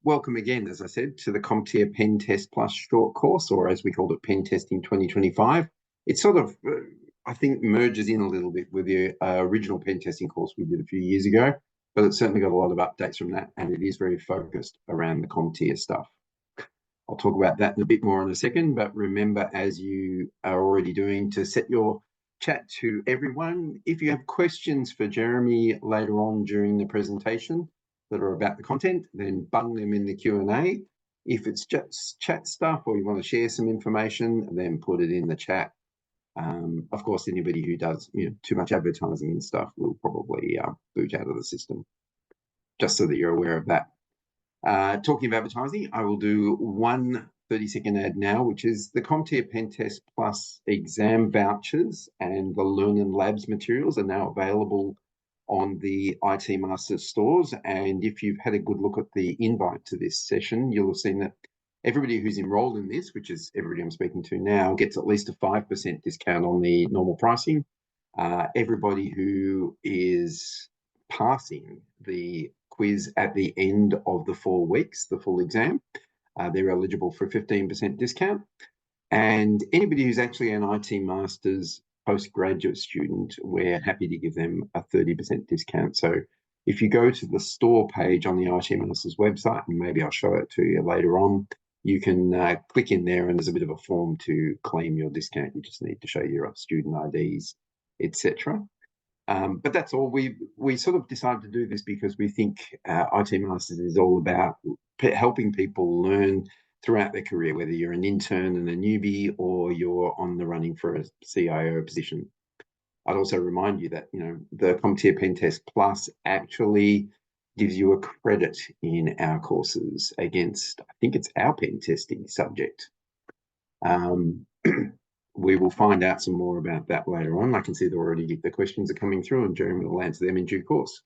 Welcome again, as I said, to the CompTIA PenTest Plus short course, or as we called it, PenTesting 2025. It sort of, I think, merges in a little bit with the original pentesting course we did a few years ago, but it's certainly got a lot of updates from that, and it is very focused around the CompTIA stuff. I'll talk about that in a bit more in a second, but remember, as you are already doing, to set your chat to everyone. If you have questions for Jeremy later on during the presentation that are about the content, then bung them in the Q&A. If it's just chat stuff or you want to share some information, then put it in the chat. Of course, anybody who does too much advertising and stuff will probably boot out of the system, just so that you're aware of that. Talking of advertising, I will do one 30-second ad now, which is the CompTIA PenTest Plus exam vouchers and the Learn and Labs materials are now available on the IT Masters stores. And if you've had a good look at the invite to this session, you'll have seen that everybody who's enrolled in this, which is everybody I'm speaking to now, gets at least a 5% discount on the normal pricing. Everybody who is passing the quiz at the end of the 4 weeks, the full exam, they're eligible for a 15% discount. And anybody who's actually an IT Masters postgraduate student, we're happy to give them a 30% discount. So if you go to the store page on the IT Masters website, and maybe I'll show it to you later on, you can click in there and there's a bit of a form to claim your discount. You just need to show your student IDs, etc. But that's all. We sort of decided to do this because we think IT Masters is all about helping people learn throughout their career, whether you're an intern and a newbie or you're on the running for a CIO position. I'd also remind you that the CompTIA PenTest Plus actually gives you a credit in our courses against, I think it's our pen testing subject. We will find out some more about that later on. I can see that already the questions are coming through and Jeremy will answer them in due course.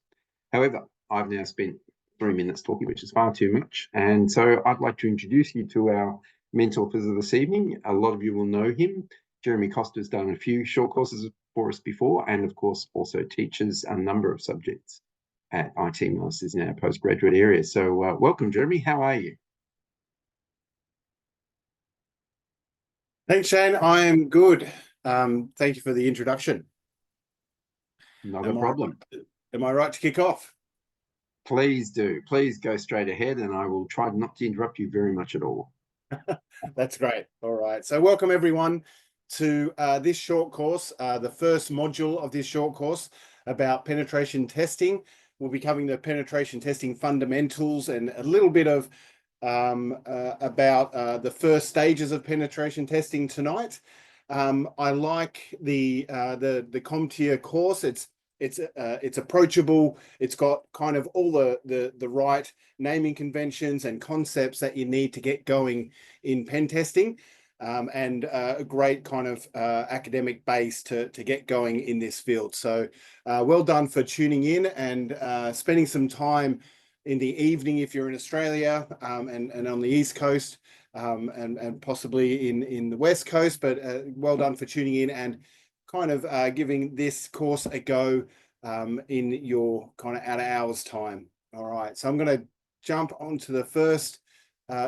However, I've now spent 3 minutes talking, which is far too much. And so I'd like to introduce you to our mentor for this evening. A lot of you will know him. Jeremy Costa's done a few short courses for us before, and of course also teaches a number of subjects at IT Masters in our postgraduate area. So welcome, Jeremy. How are you? Thanks, Shane. I am good. Thank you for the introduction. Not a problem. Am I right to kick off? Please do. Please go straight ahead, and I will try not to interrupt you very much at all. That's great. All right. So welcome, everyone, to this short course, the first module of this short course about penetration testing. We'll be covering the penetration testing fundamentals and a little bit of about the first stages of penetration testing tonight. I like the CompTIA course. It's approachable. It's got kind of all the right naming conventions and concepts that you need to get going in pen testing, and a great kind of academic base to get going in this field. So well done for tuning in and spending some time in the evening if you're in Australia, and on the East Coast, and possibly in the West Coast, but well done for tuning in and kind of giving this course a go in your kind of out of hours time. All right, so I'm going to jump onto the first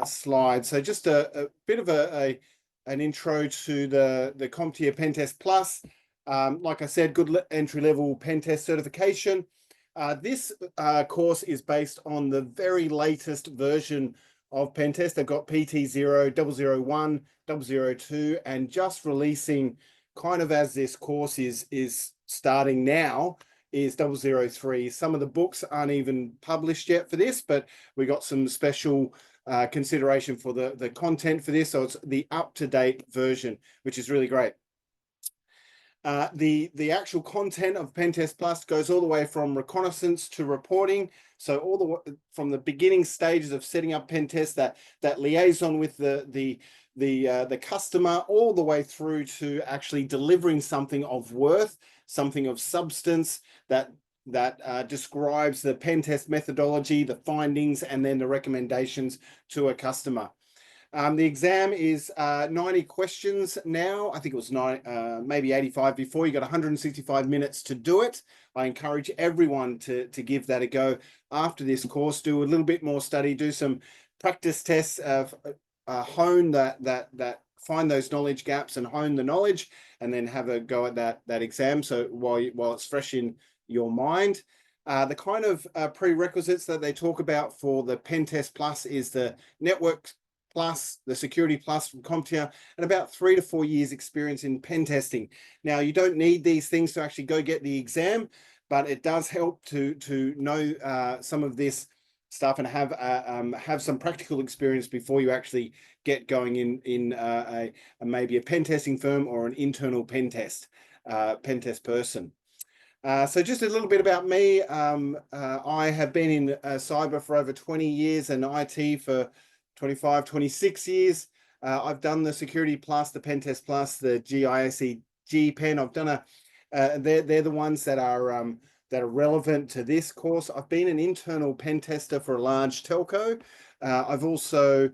slide. So just a bit of an intro to the CompTIA PenTest Plus. Like I said, good entry-level pen test certification. This course is based on the very latest version of PenTest. They've got PT0, 001, 002, and just releasing, kind of as this course is starting now, is 003. Some of the books aren't even published yet for this, but we got some special consideration for the content for this. So it's the up-to-date version, which is really great. The actual content of PenTest Plus goes all the way from reconnaissance to reporting. So all the way from the beginning stages of setting up PenTest, that liaison with the customer, all the way through to actually delivering something of worth, something of substance that describes the PenTest methodology, the findings, and then the recommendations to a customer. The exam is 90 questions now. I think it was maybe 85 before. You got 165 minutes to do it. I encourage everyone to give that a go after this course. Do a little bit more study, do some practice tests, hone find those knowledge gaps and hone the knowledge, and then have a go at that exam. So while it's fresh in your mind. The kind of prerequisites that they talk about for the PenTest Plus is the Network Plus, the Security Plus from CompTIA, and about 3 to 4 years experience in pen testing. Now, you don't need these things to actually go get the exam, but it does help to know some of this stuff and have some practical experience before you actually get going in maybe a pen testing firm or an internal pen test person. So just a little bit about me. I have been in cyber for over 20 years and IT for 25, 26 years. I've done the Security Plus, the PenTest Plus, the GISE Pen. I've done they're the ones that are relevant to this course. I've been an internal pen tester for a large telco. I've also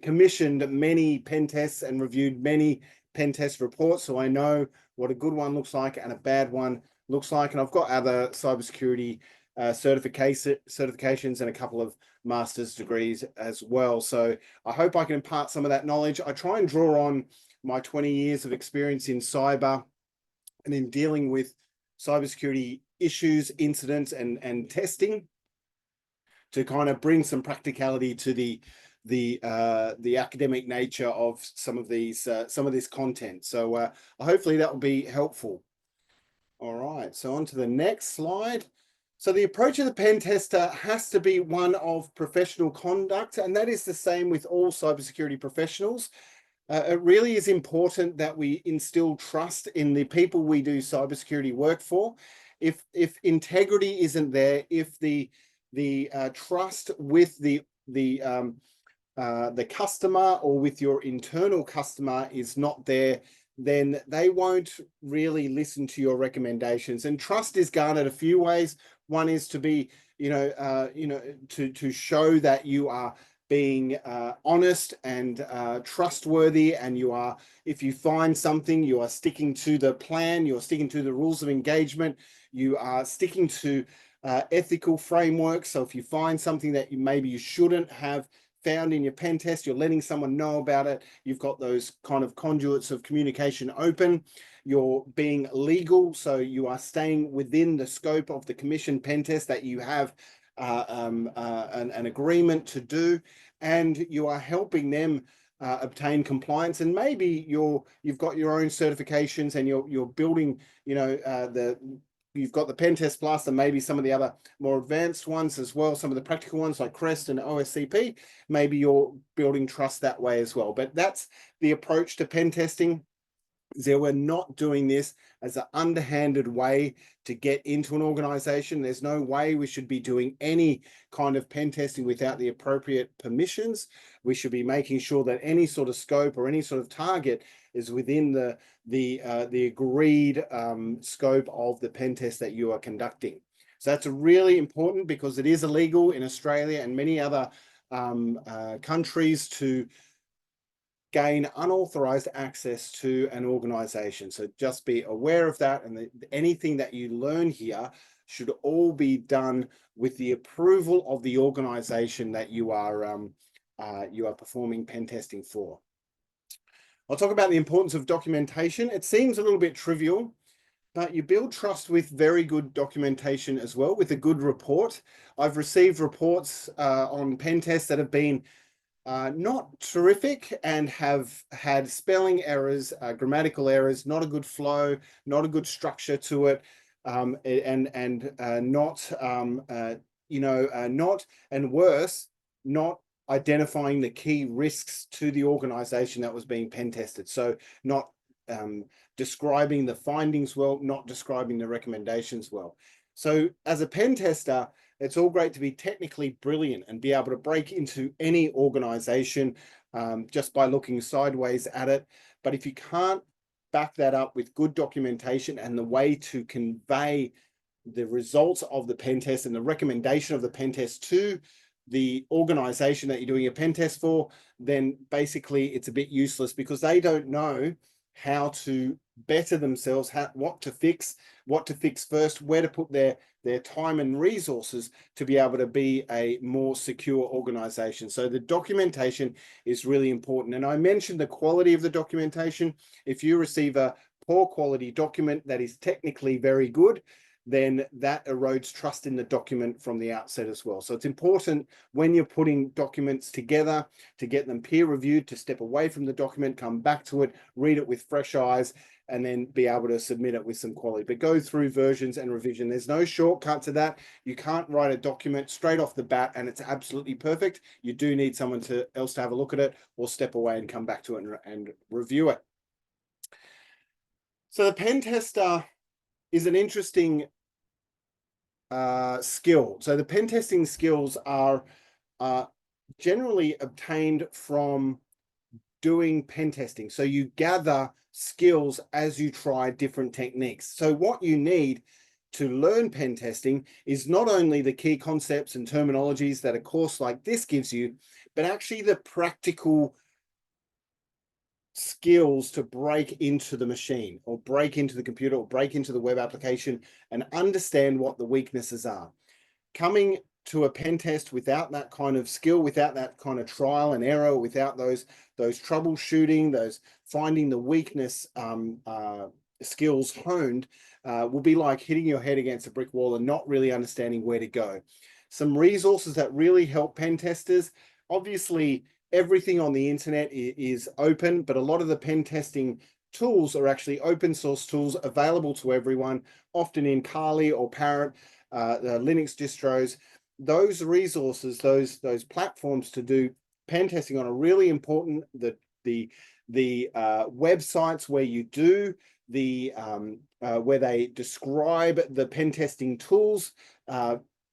commissioned many pen tests and reviewed many pen test reports, so I know what a good one looks like and a bad one looks like. And I've got other cybersecurity certifications and a couple of master's degrees as well. So I hope I can impart some of that knowledge. I try and draw on my 20 years of experience in cyber and in dealing with cybersecurity issues, incidents, and testing to kind of bring some practicality to the academic nature of some of this content. So hopefully that will be helpful. All right, so on to the next slide. So the approach of the pen tester has to be one of professional conduct, and that is the same with all cybersecurity professionals. It really is important that we instill trust in the people we do cybersecurity work for. If integrity isn't there, if the trust with the customer or with your internal customer is not there, then they won't really listen to your recommendations. And trust is garnered a few ways. One is to be, to show that you are being honest and trustworthy, and you are, if you find something, you are sticking to the plan, you're sticking to the rules of engagement, you are sticking to ethical frameworks. So if you find something that maybe you shouldn't have found in your pen test, you're letting someone know about it. You've got those kind of conduits of communication open. You're being legal, so you are staying within the scope of the commission pen test that you have an agreement to do, and you are helping them obtain compliance. And maybe you've got your own certifications and you're building, you've got the PenTest Plus and maybe some of the other more advanced ones as well, some of the practical ones like CREST and OSCP. Maybe you're building trust that way as well. But that's the approach to pen testing. So we're not doing this as an underhanded way to get into an organization. There's no way we should be doing any kind of pen testing without the appropriate permissions. We should be making sure that any sort of scope or any sort of target is within the agreed scope of the pen test that you are conducting. So that's really important because it is illegal in Australia and many other countries to gain unauthorized access to an organization. So just be aware of that, and anything that you learn here should all be done with the approval of the organization that you are performing pen testing for. I'll talk about the importance of documentation. It seems a little bit trivial, but you build trust with very good documentation as well, with a good report. I've received reports on pen tests that have been not terrific and have had spelling errors, grammatical errors, not a good flow, not a good structure to it, not identifying the key risks to the organization that was being pen tested. So not describing the findings well, not describing the recommendations well. So as a pen tester, it's all great to be technically brilliant and be able to break into any organization just by looking sideways at it. But if you can't back that up with good documentation and the way to convey the results of the pen test and the recommendation of the pen test to the organization that you're doing a pen test for, then basically it's a bit useless because they don't know how to better themselves, what to fix first, where to put their time and resources to be able to be a more secure organization. So the documentation is really important. And I mentioned the quality of the documentation. If you receive a poor quality document that is technically very good, then that erodes trust in the document from the outset as well. So it's important when you're putting documents together to get them peer reviewed, to step away from the document, come back to it, read it with fresh eyes, and then be able to submit it with some quality. But go through versions and revision. There's no shortcut to that. You can't write a document straight off the bat and it's absolutely perfect. You do need someone else to have a look at it, or step away and come back to it and review it. So the pen tester is an interesting skill. So the pen testing skills are generally obtained from doing pen testing. So you gather skills as you try different techniques. So what you need to learn pen testing is not only the key concepts and terminologies that a course like this gives you, but actually the practical skills to break into the machine, or break into the computer, or break into the web application and understand what the weaknesses are. Coming to a pen test without that kind of skill, without that kind of trial and error, without those troubleshooting, those finding the weakness skills honed, will be like hitting your head against a brick wall and not really understanding where to go. Some resources that really help pen testers: obviously everything on the internet is open, but a lot of the pen testing tools are actually open source tools available to everyone, often in Kali or Parrot, the Linux distros. Those resources, those platforms to do pen testing on are really important. The websites where you do where they describe the pen testing tools,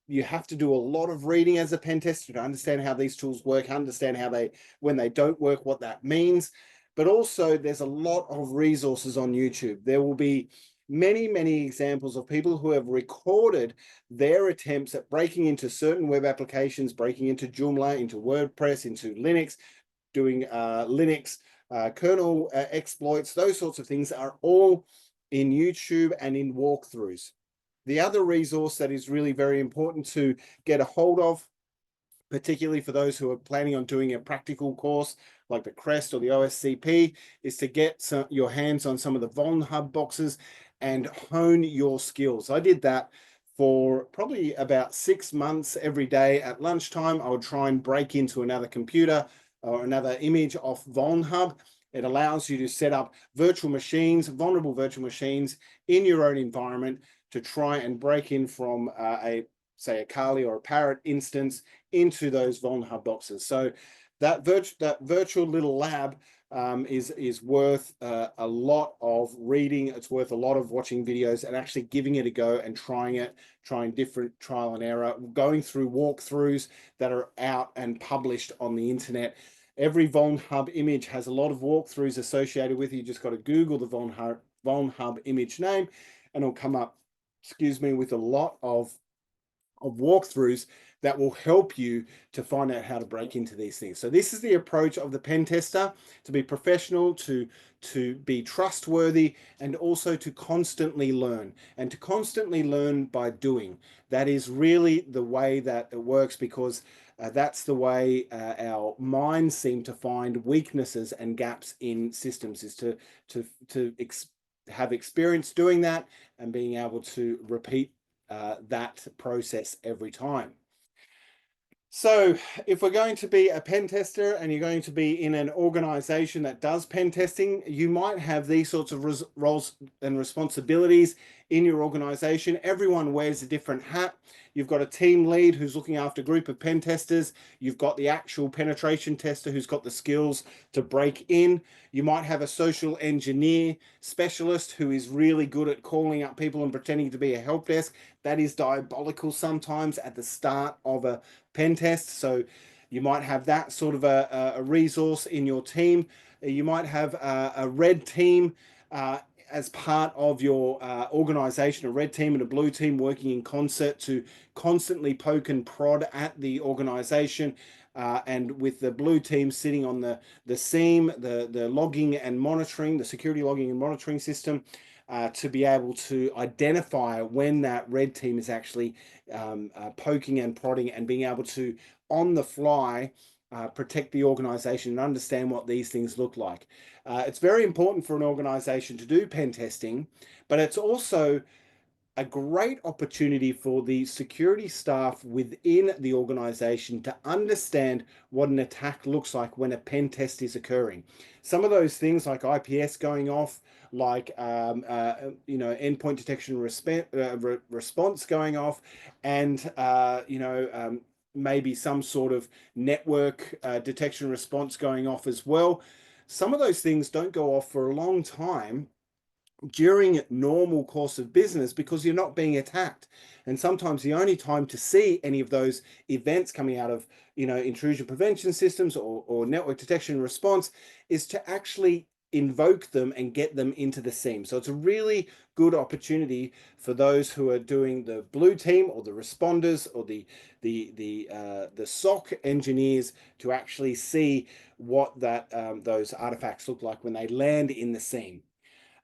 you have to do a lot of reading as a pen tester to understand how these tools work, understand how when they don't work, what that means. But also there's a lot of resources on YouTube. There will be many examples of people who have recorded their attempts at breaking into certain web applications, breaking into Joomla, into WordPress, into Linux, doing Linux kernel exploits. Those sorts of things are all in YouTube and in walkthroughs. The other resource that is really very important to get a hold of, particularly for those who are planning on doing a practical course like the CREST or the OSCP, is to get your hands on some of the VulnHub boxes and hone your skills. I did that for probably about 6 months. Every day at lunchtime, I would try and break into another computer or another image off VulnHub. It allows you to set up virtual machines, vulnerable virtual machines in your own environment, to try and break in from say a Kali or a Parrot instance into those VulnHub boxes. So that virtual little lab is worth a lot of reading. It's worth a lot of watching videos and actually giving it a go and trying different trial and error, going through walkthroughs that are out and published on the internet. Every VulnHub image has a lot of walkthroughs associated with it. You just got to Google the VulnHub image name and it'll come up, with a lot of walkthroughs that will help you to find out how to break into these things. So this is the approach of the pen tester: to be professional, to be trustworthy, and also to constantly learn, and to constantly learn by doing. That is really the way that it works, because that's the way our minds seem to find weaknesses and gaps in systems, is to have experience doing that and being able to repeat that process every time. So if we're going to be a pen tester and you're going to be in an organization that does pen testing, you might have these sorts of roles and responsibilities in your organization. Everyone wears a different hat. You've got a team lead who's looking after a group of pen testers. You've got the actual penetration tester who's got the skills to break in. You might have a social engineer specialist who is really good at calling up people and pretending to be a help desk. That is diabolical sometimes at the start of a pen test. So you might have that sort of a resource in your team. You might have a red team as part of your organization, a red team and a blue team working in concert to constantly poke and prod at the organization, and with the blue team sitting on the SIEM, the logging and monitoring, the security logging and monitoring system, to be able to identify when that red team is actually poking and prodding, and being able to, on the fly, protect the organization and understand what these things look like. It's very important for an organization to do pen testing, but it's also a great opportunity for the security staff within the organization to understand what an attack looks like when a pen test is occurring. Some of those things like IPS going off, like endpoint detection response going off, and maybe some sort of network detection response going off as well. Some of those things don't go off for a long time during normal course of business because you're not being attacked. And sometimes the only time to see any of those events coming out of intrusion prevention systems or network detection and response is to actually invoke them and get them into the SIEM. So it's a really good opportunity for those who are doing the blue team or the responders or the SOC engineers to actually see what those artifacts look like when they land in the SIEM.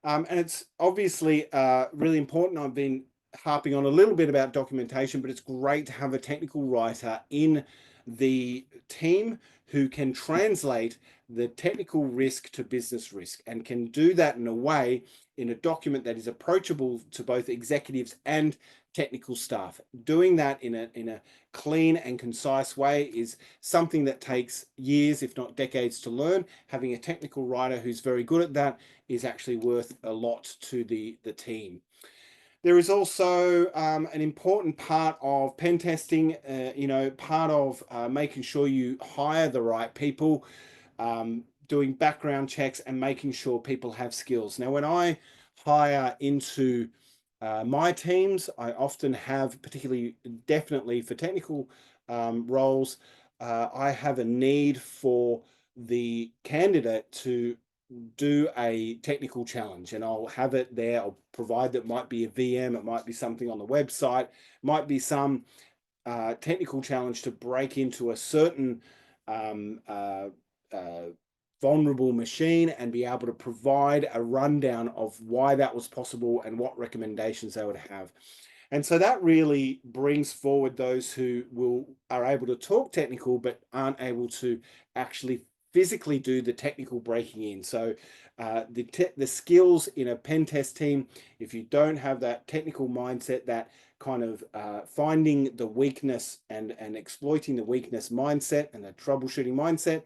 And it's obviously really important. I've been harping on a little bit about documentation, but it's great to have a technical writer in the team who can translate the technical risk to business risk, and can do that in a way, in a document that is approachable to both executives and technical staff. Doing that in a clean and concise way is something that takes years, if not decades, to learn. Having a technical writer who's very good at that is actually worth a lot to the team. There is also an important part of pen testing, part of making sure you hire the right people, doing background checks and making sure people have skills. Now, when I hire into my teams, I often have, definitely for technical roles, I have a need for the candidate to do a technical challenge, and I'll have it there. I'll provide that. Might be a VM, it might be something on the website, might be some technical challenge to break into a certain vulnerable machine and be able to provide a rundown of why that was possible and what recommendations they would have. And so that really brings forward those who are able to talk technical but aren't able to actually physically do the technical breaking in. So the skills in a pen test team, if you don't have that technical mindset, that kind of finding the weakness and exploiting the weakness mindset and the troubleshooting mindset,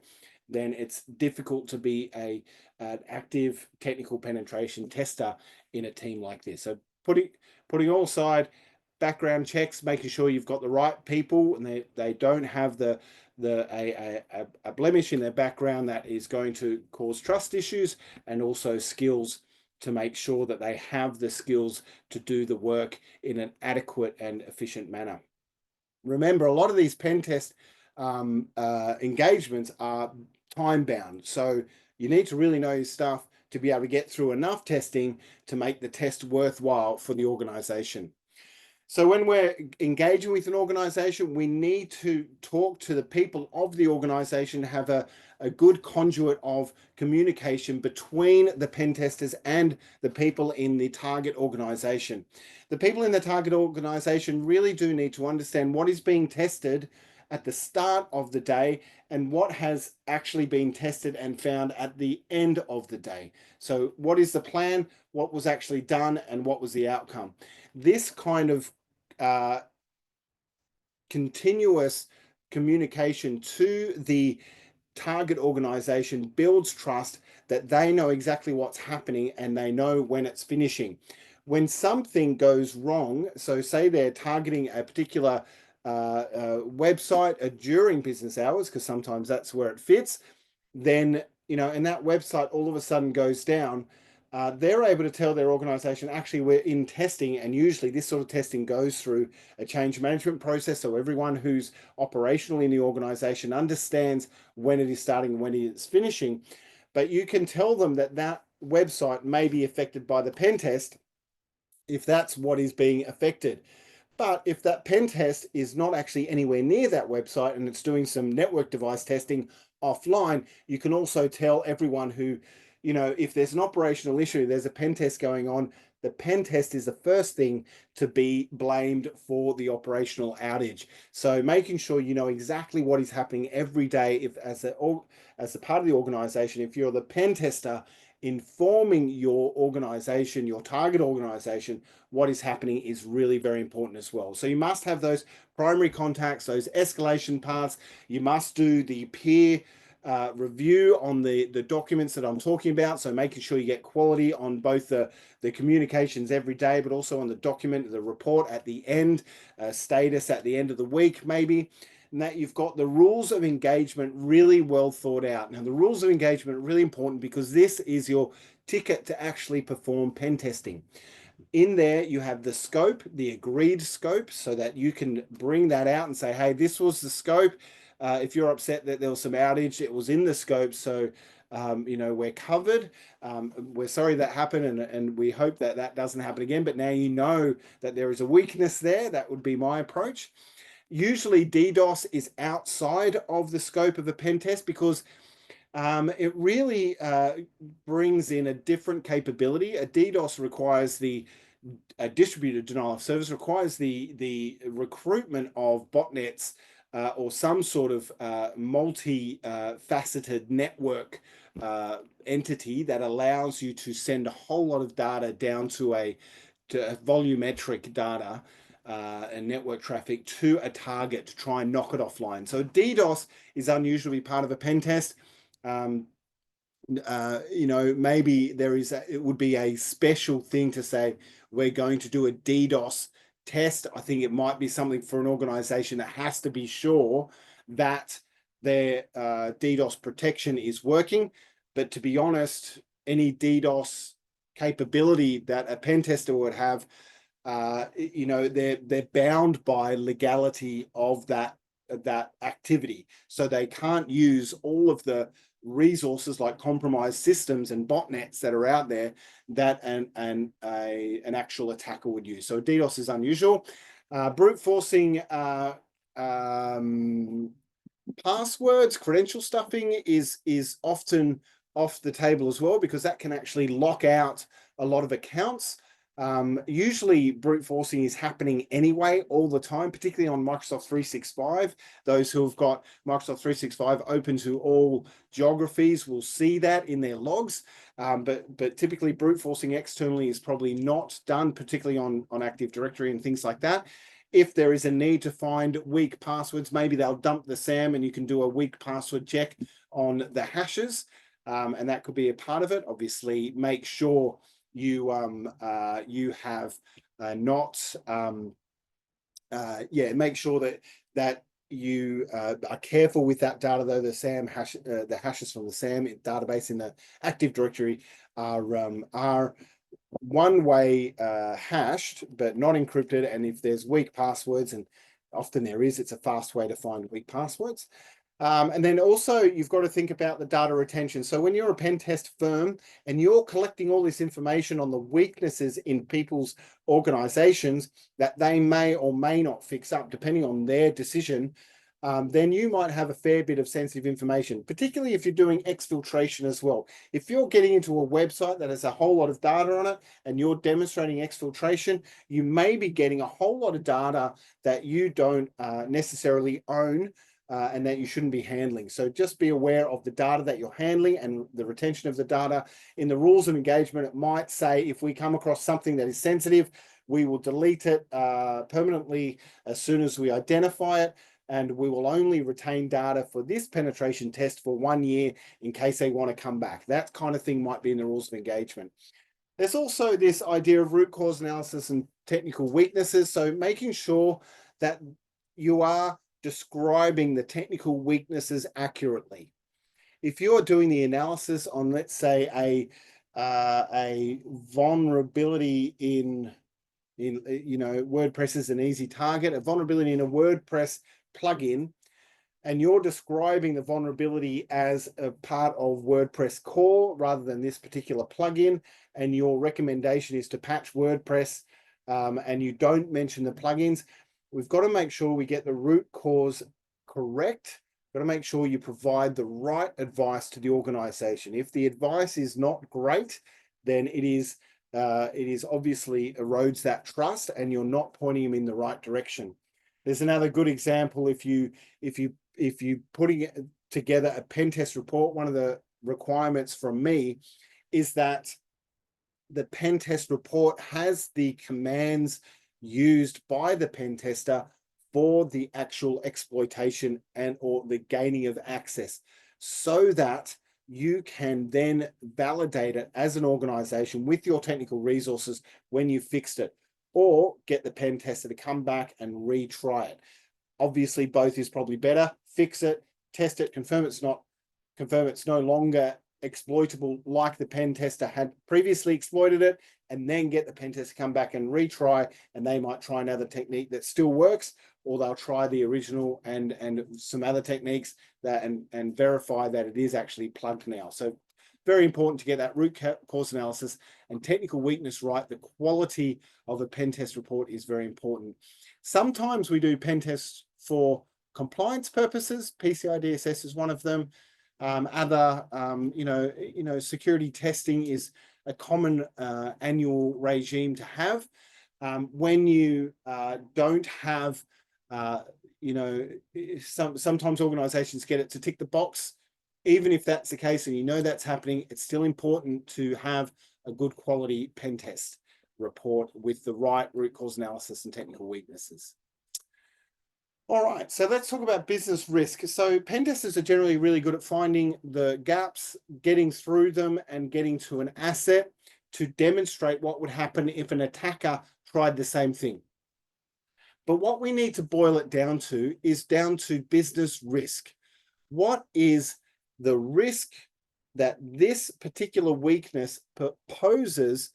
then it's difficult to be an active technical penetration tester in a team like this. So putting all aside, background checks, making sure you've got the right people and they don't have a blemish in their background that is going to cause trust issues, and also skills to make sure that they have the skills to do the work in an adequate and efficient manner. Remember, a lot of these pen test engagements are time bound. So you need to really know your stuff to be able to get through enough testing to make the test worthwhile for the organization. So when we're engaging with an organization, we need to talk to the people of the organization, have a good conduit of communication between the pen testers and the people in the target organization. The people in the target organization really do need to understand what is being tested at the start of the day and what has actually been tested and found at the end of the day. So what is the plan, what was actually done, and what was the outcome? This kind of continuous communication to the target organization builds trust that they know exactly what's happening and they know when it's finishing. When something goes wrong, so say they're targeting a particular website during business hours, because sometimes that's where it fits, then, and that website all of a sudden goes down, they're able to tell their organization, actually, we're in testing, and usually this sort of testing goes through a change management process, so everyone who's operational in the organization understands when it is starting and when it is finishing. But you can tell them that that website may be affected by the pen test if that's what is being affected. But if that pen test is not actually anywhere near that website and it's doing some network device testing offline, you can also tell everyone who, if there's an operational issue, there's a pen test going on, the pen test is the first thing to be blamed for the operational outage. So making sure you know exactly what is happening every day, if as a part of the organization, if you're the pen tester, informing your organization, your target organization, what is happening is really very important as well. So you must have those primary contacts, those escalation paths. You must do the peer review on the documents that I'm talking about. So making sure you get quality on both the communications every day, but also on the document, the report at the end, status at the end of the week, maybe. And that you've got the rules of engagement really well thought out. Now, the rules of engagement are really important because this is your ticket to actually perform pen testing. In there, you have the scope, the agreed scope, so that you can bring that out and say, hey, this was the scope. If you're upset that there was some outage, it was in the scope. So, we're covered. We're sorry that happened, and we hope that that doesn't happen again. But now you know that there is a weakness there. That would be my approach. Usually DDoS is outside of the scope of a pen test because it really brings in a different capability. A DDoS requires a distributed denial of service requires the recruitment of botnets or some sort of multi-faceted network entity that allows you to send a whole lot of data down to a volumetric data and network traffic to a target to try and knock it offline. So DDoS is unusually part of a pen test. Maybe it would be a special thing to say, we're going to do a DDoS test. I think it might be something for an organization that has to be sure that their DDoS protection is working. But to be honest, any DDoS capability that a pen tester would have, they're bound by legality of that activity. So they can't use all of the resources like compromised systems and botnets that are out there that an actual attacker would use. So DDoS is unusual. Brute forcing passwords, credential stuffing is often off the table as well, because that can actually lock out a lot of accounts. Usually brute forcing is happening anyway all the time, particularly on Microsoft 365. Those who have got Microsoft 365 open to all geographies will see that in their logs. But typically brute forcing externally is probably not done, particularly on Active Directory and things like that. If there is a need to find weak passwords, maybe they'll dump the SAM and you can do a weak password check on the hashes. And that could be a part of it. Obviously, make sure you have make sure that you are careful with that data, though. The SAM hash, the hashes from the SAM database in the Active Directory are one-way hashed, but not encrypted. And if there's weak passwords, and often there is, it's a fast way to find weak passwords. And then also you've got to think about the data retention. So when you're a pen test firm and you're collecting all this information on the weaknesses in people's organizations that they may or may not fix up, depending on their decision, then you might have a fair bit of sensitive information, particularly if you're doing exfiltration as well. If you're getting into a website that has a whole lot of data on it and you're demonstrating exfiltration, you may be getting a whole lot of data that you don't necessarily own, and that you shouldn't be handling. So just be aware of the data that you're handling and the retention of the data. In the rules of engagement, it might say if we come across something that is sensitive, we will delete it permanently as soon as we identify it, and we will only retain data for this penetration test for 1 year in case they want to come back. That kind of thing might be in the rules of engagement. There's also this idea of root cause analysis and technical weaknesses. So making sure that you are describing the technical weaknesses accurately. If you're doing the analysis on, let's say, a vulnerability in WordPress is an easy target, a vulnerability in a WordPress plugin, and you're describing the vulnerability as a part of WordPress core rather than this particular plugin, and your recommendation is to patch WordPress and you don't mention the plugins, we've got to make sure we get the root cause correct. Got to make sure you provide the right advice to the organization. If the advice is not great, then it is obviously erodes that trust, and you're not pointing them in the right direction. There's another good example. If you putting together a pen test report, one of the requirements from me is that the pen test report has the commands used by the pen tester for the actual exploitation and or the gaining of access, so that you can then validate it as an organization with your technical resources when you fixed it, or get the pen tester to come back and retry it. Obviously, both is probably better. Fix it, test it, confirm it's no longer exploitable like the pen tester had previously exploited it, and then get the pen tester to come back and retry, and they might try another technique that still works, or they'll try the original and some other techniques that and verify that it is actually plugged now. So very important to get that root cause analysis and technical weakness right. The quality of a pen test report is very important. Sometimes we do pen tests for compliance purposes. PCI DSS is one of them. Other, security testing is a common annual regime to have. When you don't have, sometimes organizations get it to tick the box. Even if that's the case and you know that's happening, it's still important to have a good quality pen test report with the right root cause analysis and technical weaknesses. All right, so let's talk about business risk. So pen testers are generally really good at finding the gaps, getting through them, and getting to an asset to demonstrate what would happen if an attacker tried the same thing. But what we need to boil it down to is down to business risk. What is the risk that this particular weakness poses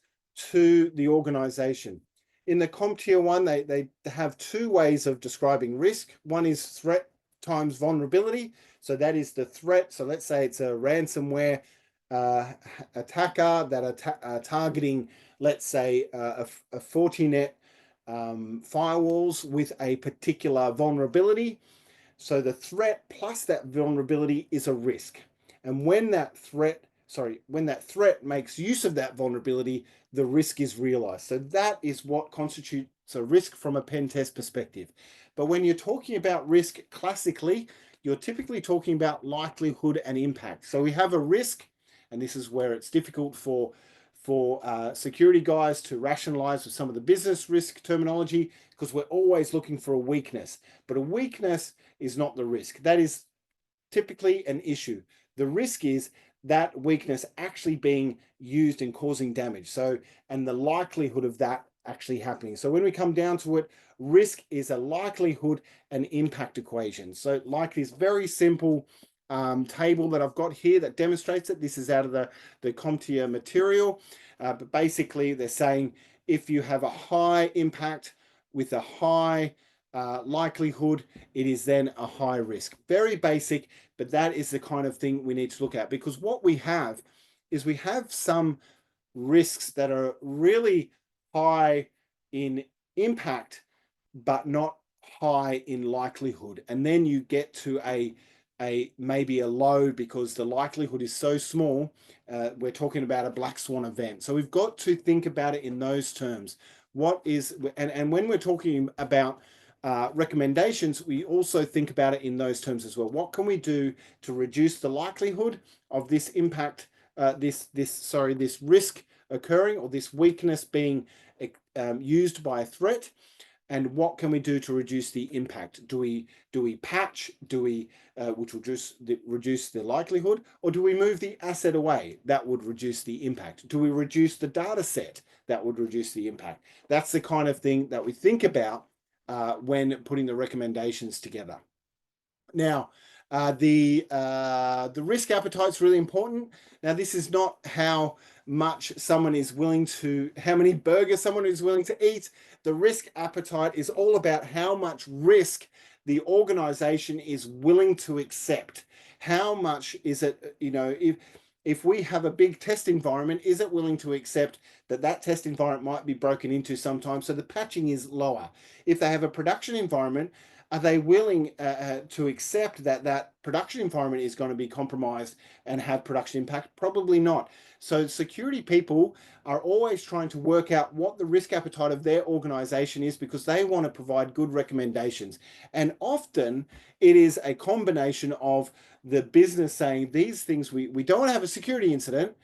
to the organization? In the CompTIA one, they have two ways of describing risk. One is threat times vulnerability. So that is the threat. So let's say it's a ransomware attacker that are targeting, let's say, a Fortinet firewalls with a particular vulnerability. So the threat plus that vulnerability is a risk. And when that threat makes use of that vulnerability, the risk is realized. So that is what constitutes a risk from a pen test perspective. But when you're talking about risk classically, you're typically talking about likelihood and impact. So we have a risk, and this is where it's difficult for security guys to rationalize with some of the business risk terminology, because we're always looking for a weakness. But a weakness is not the risk. That is typically an issue. The risk is that weakness actually being used and causing damage. So, and the likelihood of that actually happening. So when we come down to it, risk is a likelihood and impact equation. So like this very simple table that I've got here that demonstrates it. This is out of the CompTIA material. But basically they're saying if you have a high impact with a high likelihood, it is then a high risk. Very basic, but that is the kind of thing we need to look at, because what we have is we have some risks that are really high in impact, but not high in likelihood. And then you get to maybe a low because the likelihood is so small. We're talking about a black swan event. So we've got to think about it in those terms. What is, and when we're talking about recommendations, we also think about it in those terms as well. What can we do to reduce the likelihood of this impact, this risk occurring, or this weakness being used by a threat? And what can we do to reduce the impact? Do we patch? Which will reduce the likelihood, or do we move the asset away? That would reduce the impact. Do we reduce the data set? That would reduce the impact. That's the kind of thing that we think about when putting the recommendations together. Now, the risk appetite is really important. Now, this is not how much someone is willing to, how many burgers someone is willing to eat. The risk appetite is all about how much risk the organization is willing to accept. How much is it, if we have a big test environment, is it willing to accept that that test environment might be broken into sometimes, so the patching is lower? If they have a production environment, are they willing to accept that that production environment is going to be compromised and have production impact? Probably not. So security people are always trying to work out what the risk appetite of their organization is, because they want to provide good recommendations. And often it is a combination of the business saying these things, we don't want to have a security incident,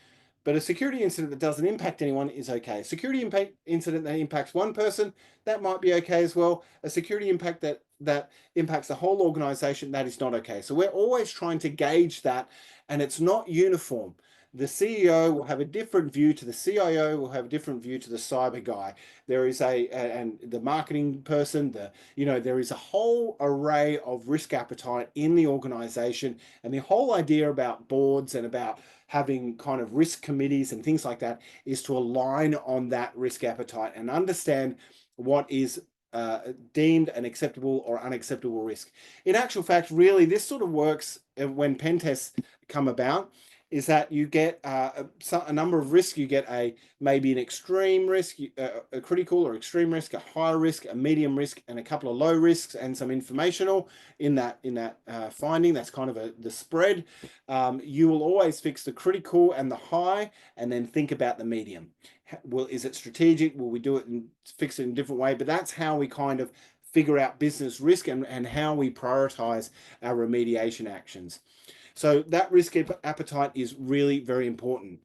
but a security incident that doesn't impact anyone is okay. A security incident that impacts one person, that might be okay as well. A security impact that impacts the whole organization, that is not okay. So we're always trying to gauge that, and it's not uniform. The CEO will have a different view to the CIO, will have a different view to the cyber guy. There is and the marketing person, there is a whole array of risk appetite in the organization. And the whole idea about boards and about having kind of risk committees and things like that is to align on that risk appetite and understand what is deemed an acceptable or unacceptable risk. In actual fact, really, this sort of works when pen tests come about, is that you get a number of risks. You get maybe an extreme risk, a critical or extreme risk, a high risk, a medium risk, and a couple of low risks, and some informational in that finding. That's kind of the spread. You will always fix the critical and the high, and then think about the medium. Well, is it strategic? Will we do it and fix it in a different way? But that's how we kind of figure out business risk and how we prioritize our remediation actions. So that risk appetite is really very important.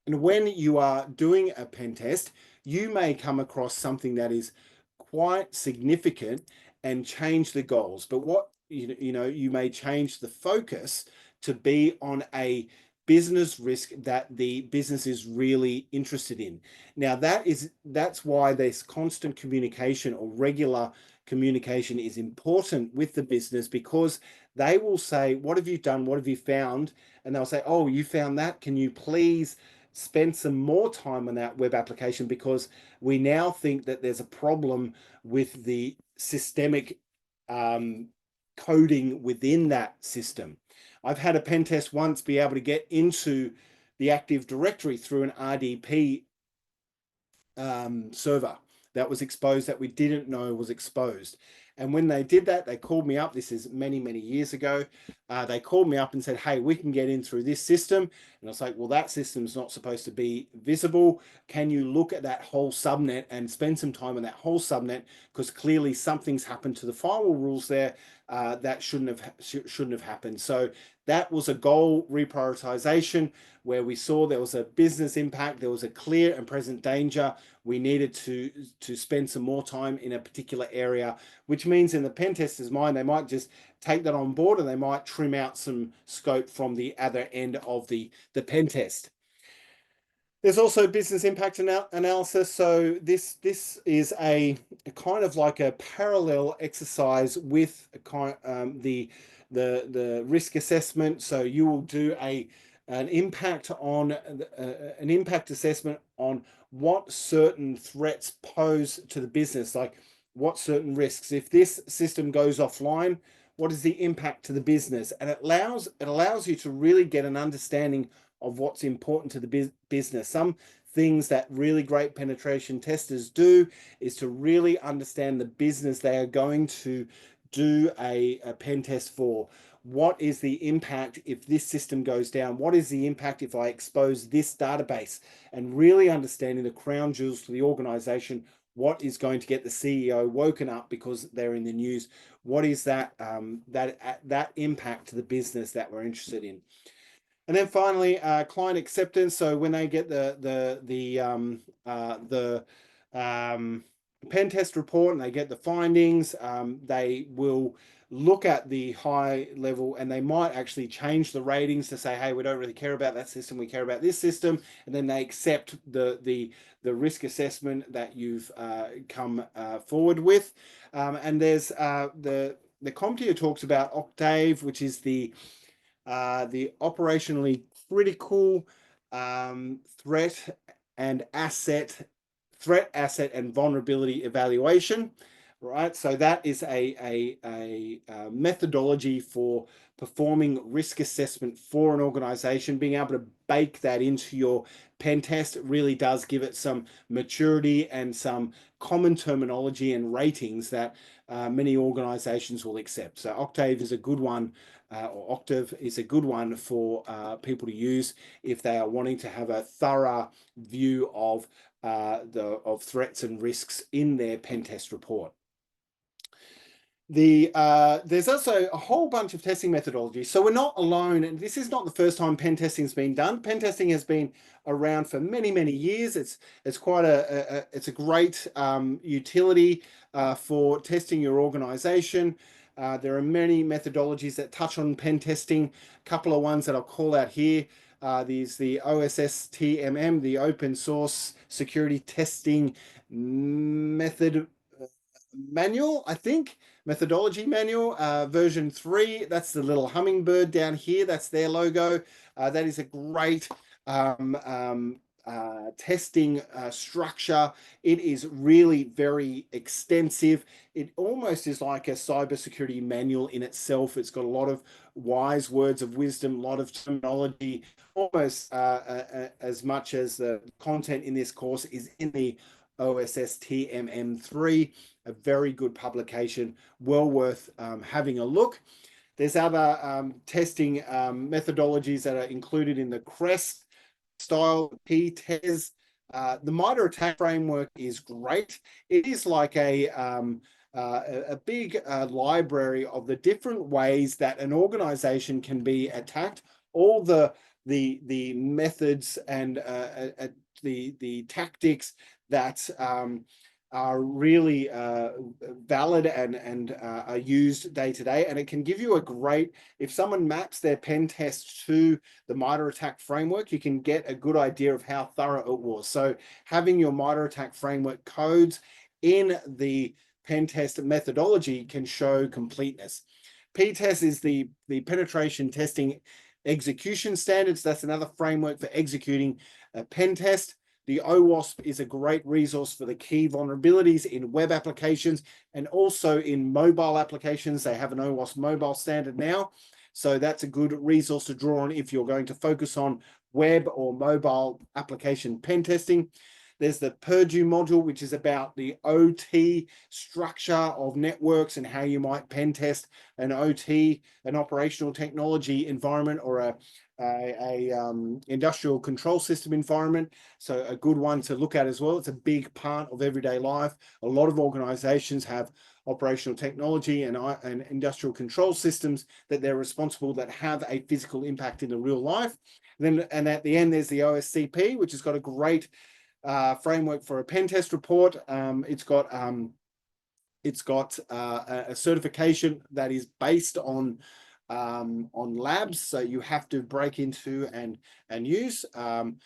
And when you are doing a pen test, you may come across something that is quite significant and change the goals. But what you may change the focus to be on a business risk that the business is really interested in. Now that's why this constant communication or regular communication is important with the business, because they will say, what have you done? What have you found? And they'll say, oh, you found that. Can you please spend some more time on that web application? Because we now think that there's a problem with the systemic coding within that system. I've had a pen test once be able to get into the Active Directory through an RDP server that was exposed, that we didn't know was exposed. And when they did that, they called me up. This is many, many years ago. They called me up and said, hey, we can get in through this system. And I was like, well, that system's not supposed to be visible. Can you look at that whole subnet and spend some time on that whole subnet? Because clearly something's happened to the firewall rules there that shouldn't have happened. So that was a goal reprioritization where we saw there was a business impact, there was a clear and present danger. We needed to spend some more time in a particular area, which means in the pen tester's mind, they might just take that on board and they might trim out some scope from the other end of the pen test. There's also business impact analysis. So this is a kind of like a parallel exercise with the risk assessment. So you will do an impact assessment on what certain threats pose to the business, like what certain risks. If this system goes offline, what is the impact to the business? And it allows you to really get an understanding of what's important to the business. Some things that really great penetration testers do is to really understand the business they are going to do a pen test for. What is the impact if this system goes down? What is the impact if I expose this database? And really understanding the crown jewels to the organization. What is going to get the CEO woken up because they're in the news? What is that impact to the business that we're interested in? And then finally, client acceptance. So when they get the pen test report and they get the findings, they will look at the high level and they might actually change the ratings to say, hey, we don't really care about that system, we care about this system. And then they accept the risk assessment that you've come forward with. And there's the CompTIA talks about Octave, which is the operationally critical threat, asset, and vulnerability evaluation. right? So that is a methodology for performing risk assessment for an organization. Being able to bake that into your pen test really does give it some maturity and some common terminology and ratings that many organizations will accept. So Octave is a good one, or Octave is a good one for people to use if they are wanting to have a thorough view of threats and risks in their pen test report. There's also a whole bunch of testing methodologies. So we're not alone, and this is not the first time pen testing has been done. Pen testing has been around for many, many years. It's quite it's a great utility for testing your organization. There are many methodologies that touch on pen testing. A couple of ones that I'll call out here. There's the OSSTMM, the Open Source Security Testing Method Manual, I think. Methodology manual, version 3. That's the little hummingbird down here. That's their logo. That is a great testing structure. It is really very extensive. It almost is like a cybersecurity manual in itself. It's got a lot of wise words of wisdom, a lot of terminology, almost as much as the content in this course is in the OSSTMM3, a very good publication, well worth having a look. There's other testing methodologies that are included in the CREST style PTES. The MITRE ATT&CK framework is great. It is like a big library of the different ways that an organization can be attacked, all the methods and the tactics that are really valid and are used day to day. And it can give you a great, if someone maps their pen test to the MITRE ATT&CK framework, you can get a good idea of how thorough it was. So having your MITRE ATT&CK framework codes in the pen test methodology can show completeness. PTEST is the penetration testing execution standards. That's another framework for executing a pen test. The OWASP is a great resource for the key vulnerabilities in web applications and also in mobile applications. They have an OWASP mobile standard now. So that's a good resource to draw on if you're going to focus on web or mobile application pen testing. There's the Purdue module, which is about the OT structure of networks and how you might pen test an OT, an operational technology environment, or a industrial control system environment. So a good one to look at as well. It's a big part of everyday life. A lot of organizations have operational technology and industrial control systems that they're responsible that have a physical impact in the real life. And at the end, there's the OSCP, which has got a great framework for a pen test report. It's got a certification that is based on labs, so you have to break into and use and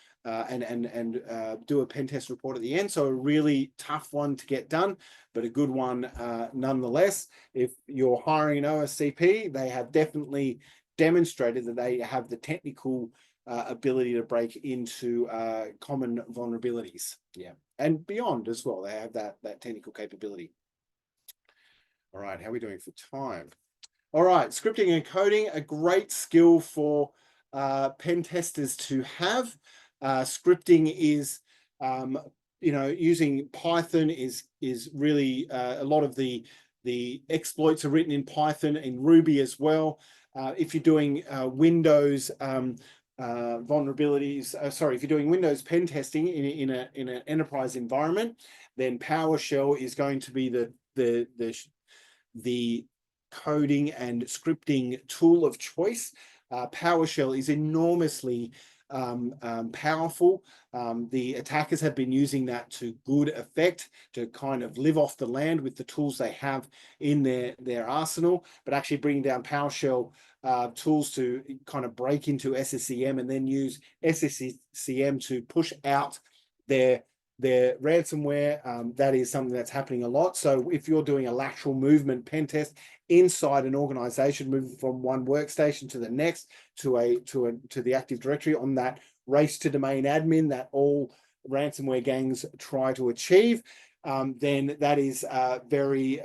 do a pen test report at the end. So a really tough one to get done, but a good one nonetheless. If you're hiring an OSCP, they have definitely demonstrated that they have the technical ability to break into common vulnerabilities, and beyond as well. They have that technical capability. All right, how are we doing for time? All right, scripting and coding, a great skill for pen testers to have. Scripting is, using Python is really a lot of the exploits are written in Python and Ruby as well. If you're doing Windows vulnerabilities, if you're doing Windows pen testing in an enterprise environment, then PowerShell is going to be the coding and scripting tool of choice. PowerShell is enormously powerful. The attackers have been using that to good effect to kind of live off the land with the tools they have in their arsenal, but actually bringing down PowerShell tools to kind of break into SSCM and then use SSCM to push out their ransomware. That is something that's happening a lot. So if you're doing a lateral movement pen test inside an organization, moving from one workstation to the next to the Active Directory on that race to domain admin that all ransomware gangs try to achieve, then that is very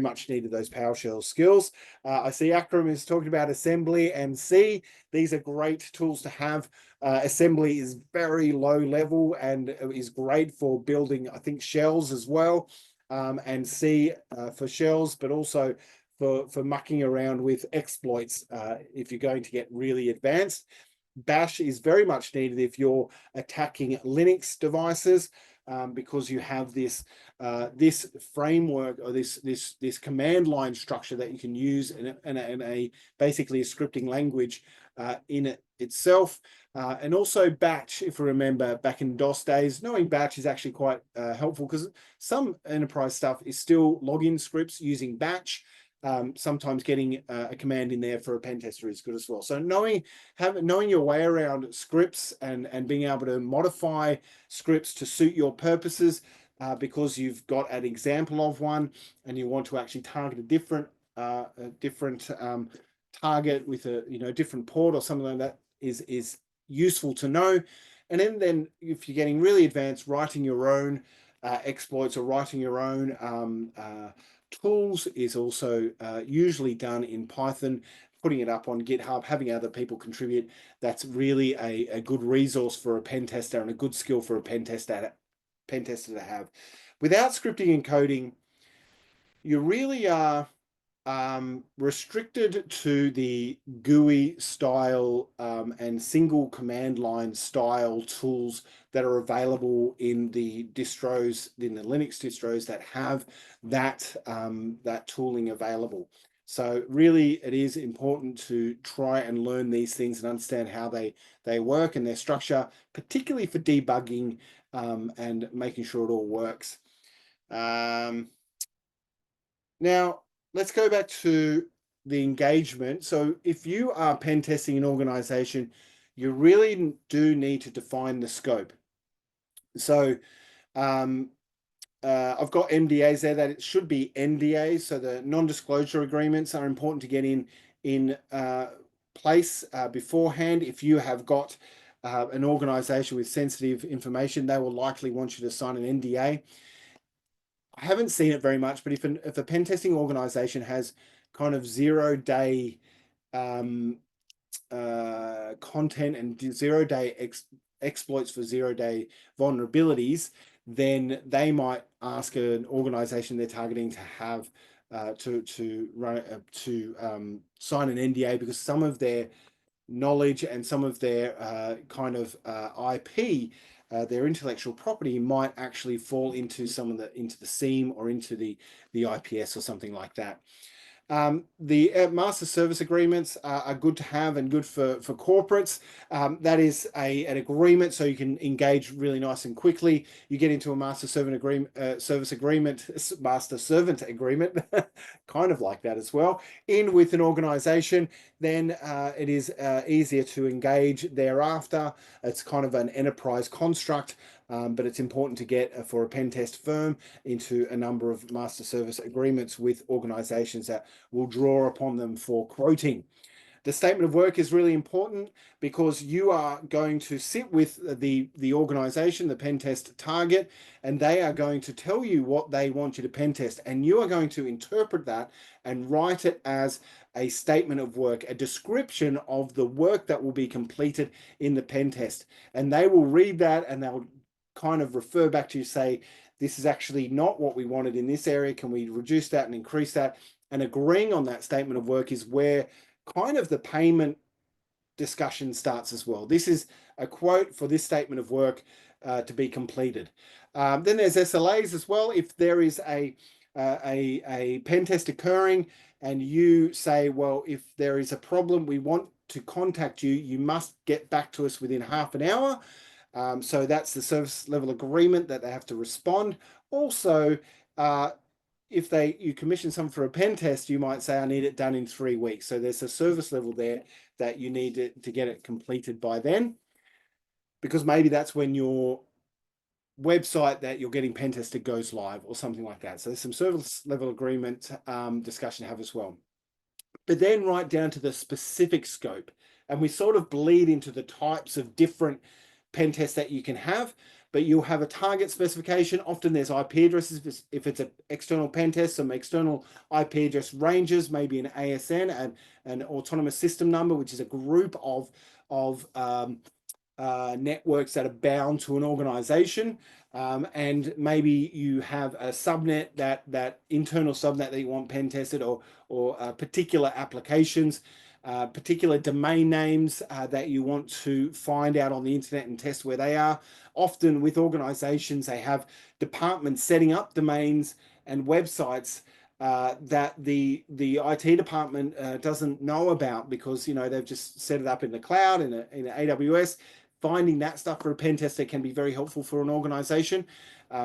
much needed, those PowerShell skills. I see Akram is talking about assembly and C. These are great tools to have. Assembly is very low level and is great for building, I think, shells as well, and C for shells, but also for mucking around with exploits if you're going to get really advanced. Bash is very much needed if you're attacking Linux devices, because you have this this framework, or this command line structure that you can use in a basically a scripting language in it itself. And also Batch, if you remember back in DOS days, knowing Batch is actually quite helpful, because some enterprise stuff is still login scripts using Batch. Sometimes getting a command in there for a pen tester is good as well. So knowing your way around scripts and being able to modify scripts to suit your purposes, because you've got an example of one and you want to actually target a different target with a different port or something like that is useful to know. And then if you're getting really advanced, writing your own exploits or writing your own tools is also usually done in Python. Putting it up on GitHub, having other people contribute, that's really a good resource for a pen tester and a good skill for a pen tester to have. Without scripting and coding, you really are restricted to the GUI style and single command line style tools that are available in the distros, in the Linux distros that have that that tooling available. So really, it is important to try and learn these things and understand how they work and their structure, particularly for debugging and making sure it all works. Now, let's go back to the engagement. So if you are pen testing an organization, you really do need to define the scope. So I've got MDAs there, that it should be NDAs. So the non-disclosure agreements are important to get in place beforehand. If you have got an organization with sensitive information, they will likely want you to sign an NDA. I haven't seen it very much, but if a pen testing organization has kind of 0-day content and 0-day exploits for 0-day vulnerabilities, then they might ask an organization they're targeting to have to sign an NDA, because some of their knowledge and some of their kind of IP, their intellectual property, might actually fall into into the SIEM or into the IPS or something like that. The master service agreements are good to have and good for corporates. That is an agreement, so you can engage really nice and quickly. You get into a master servant agreement, master servant agreement, kind of like that as well, in with an organization, then it is easier to engage thereafter. It's kind of an enterprise construct. But it's important to get for a pen test firm into a number of master service agreements with organizations that will draw upon them for quoting. The statement of work is really important, because you are going to sit with the organization, the pen test target, and they are going to tell you what they want you to pen test, and you are going to interpret that and write it as a statement of work, a description of the work that will be completed in the pen test. And they will read that and they'll kind of refer back to you, say, this is actually not what we wanted in this area. Can we reduce that and increase that? And agreeing on that statement of work is where kind of the payment discussion starts as well. This is a quote for this statement of work to be completed. Then there's SLAs as well. If there is a pen test occurring and you say, well, if there is a problem, we want to contact you, you must get back to us within half an hour. So that's the service level agreement that they have to respond. Also, if you commission someone for a pen test, you might say, I need it done in 3 weeks. So there's a service level there that you need to get it completed by then, because maybe that's when your website that you're getting pen tested goes live or something like that. So there's some service level agreement discussion to have as well. But then right down to the specific scope, and we sort of bleed into the types of different pen tests that you can have. but you'll have a target specification. Often there's IP addresses if it's an external pen test, some external IP address ranges, maybe an ASN, an autonomous system number, which is a group of networks that are bound to an organization, and maybe you have a subnet, that internal subnet that you want pen tested, or particular applications, particular domain names that you want to find out on the internet and test where they are. Often with organizations, they have departments setting up domains and websites that the IT department doesn't know about, because they've just set it up in the cloud in AWS. Finding that stuff for a pen tester can be very helpful for an organization.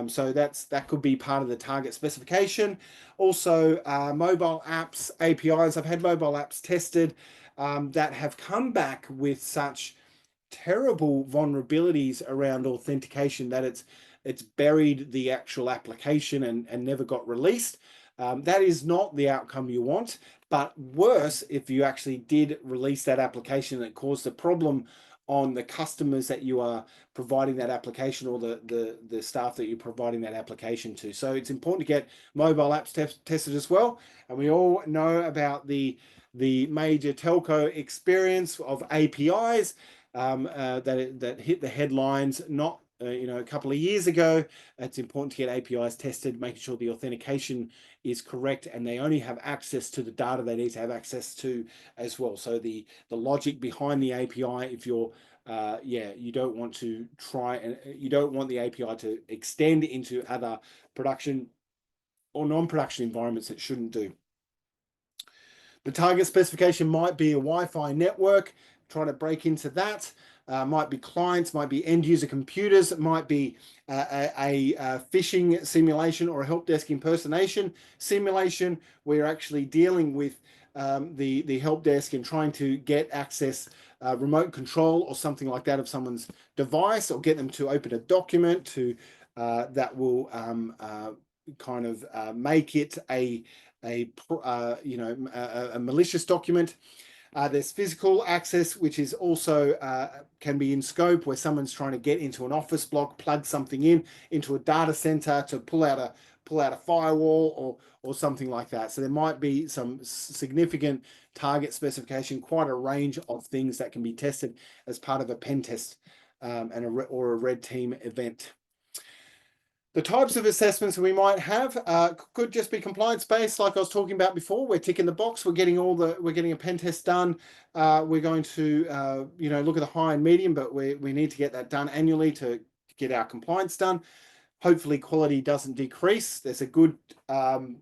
So that could be part of the target specification. Also, mobile apps, APIs. I've had mobile apps tested that have come back with such terrible vulnerabilities around authentication that it's buried the actual application and never got released. That is not the outcome you want, but worse if you actually did release that application and it caused a problem on the customers that you are providing that application, or the staff that you're providing that application to. So it's important to get mobile apps tested as well. And we all know about the major telco experience of APIs that hit the headlines not a couple of years ago. It's important to get APIs tested, making sure the authentication is correct and they only have access to the data they need to have access to as well. So the logic behind the API, if you're you don't want to try, and you don't want the API to extend into other production or non-production environments it shouldn't do. The target specification might be a Wi-Fi network, trying to break into that. Might be clients, might be end user computers, it might be a phishing simulation or a help desk impersonation simulation, where you're actually dealing with the help desk and trying to get access, remote control or something like that of someone's device, or get them to open a document to that will kind of make it a malicious document. There's physical access, which is also can be in scope, where someone's trying to get into an office block, plug something into a data center to pull out a firewall or something like that. So there might be some significant target specification, quite a range of things that can be tested as part of a pen test or a red team event. The types of assessments we might have could just be compliance-based, like I was talking about before. We're ticking the box. We're getting a pen test done. We're going to look at the high and medium, but we need to get that done annually to get our compliance done. Hopefully, quality doesn't decrease. There's a good quote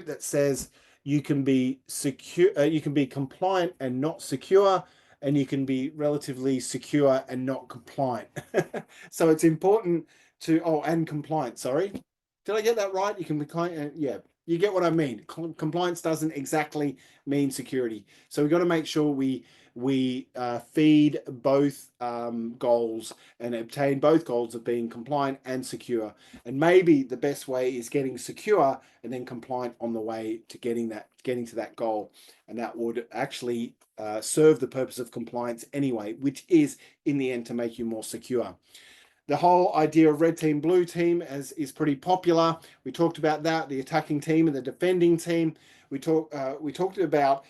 that says you can be secure, you can be compliant and not secure, and you can be relatively secure and not compliant. So it's important to, and compliant, sorry. Did I get that right? You can be compliant, yeah, you get what I mean. Compliance doesn't exactly mean security. So we've got to make sure we feed both goals and obtain both goals of being compliant and secure. And maybe the best way is getting secure and then compliant on the way to getting to that goal. And that would actually serve the purpose of compliance anyway, which is in the end to make you more secure. The whole idea of red team, blue team is pretty popular. We talked about that, the attacking team and the defending team. We talked about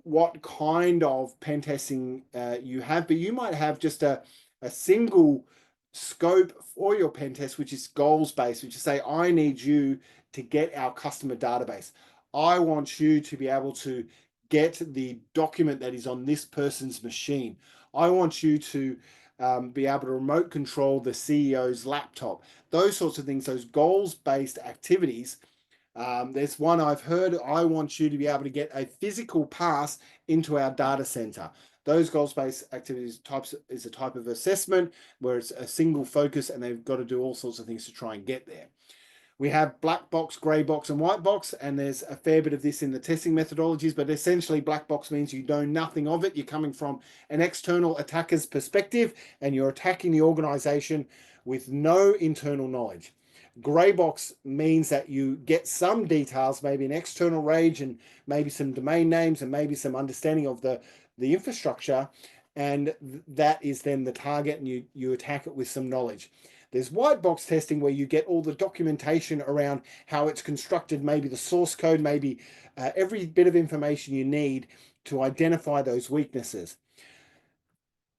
what kind of pen testing you have, but you might have just a single scope for your pen test, which is goals based, which is say, I need you to get our customer database. I want you to be able to get the document that is on this person's machine. I want you to be able to remote control the CEO's laptop. Those sorts of things, those goals-based activities. There's one I've heard, I want you to be able to get a physical pass into our data center. Those goals-based activities is a type of assessment where it's a single focus and they've got to do all sorts of things to try and get there. We have black box, gray box, and white box, and there's a fair bit of this in the testing methodologies, but essentially black box means you know nothing of it. You're coming from an external attacker's perspective and you're attacking the organization with no internal knowledge. Gray box means that you get some details, maybe an external range and maybe some domain names and maybe some understanding of the infrastructure, and that is then the target, and you attack it with some knowledge. There's white box testing, where you get all the documentation around how it's constructed, maybe the source code, maybe every bit of information you need to identify those weaknesses.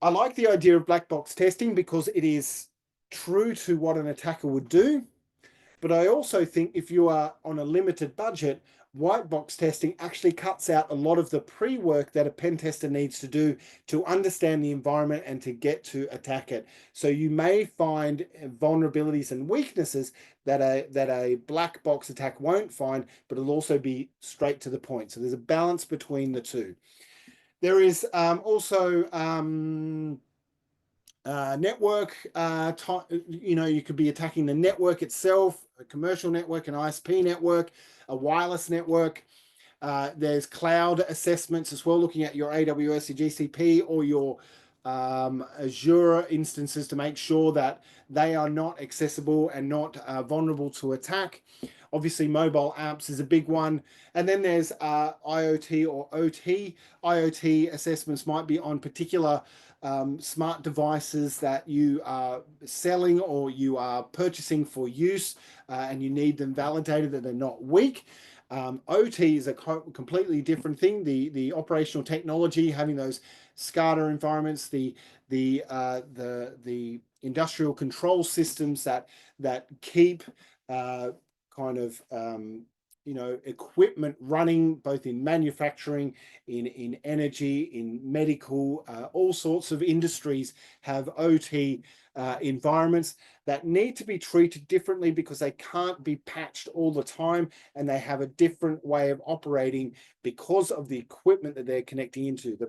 I like the idea of black box testing because it is true to what an attacker would do. But I also think if you are on a limited budget, white box testing actually cuts out a lot of the pre-work that a pen tester needs to do to understand the environment and to get to attack it. So you may find vulnerabilities and weaknesses that a black box attack won't find, but it'll also be straight to the point. So there's a balance between the two. There is also network, you could be attacking the network itself, a commercial network, an ISP network, a wireless network. There's cloud assessments as well, looking at your AWS, your GCP, or your Azure instances to make sure that they are not accessible and not vulnerable to attack. Obviously, mobile apps is a big one. And then there's IoT or OT. IoT assessments might be on particular smart devices that you are selling or you are purchasing for use, and you need them validated that they're not weak. OT is a completely different thing. The operational technology, having those SCADA environments, the industrial control systems that keep equipment running, both in manufacturing, in energy, in medical, all sorts of industries have OT environments that need to be treated differently because they can't be patched all the time, and they have a different way of operating because of the equipment that they're connecting into. The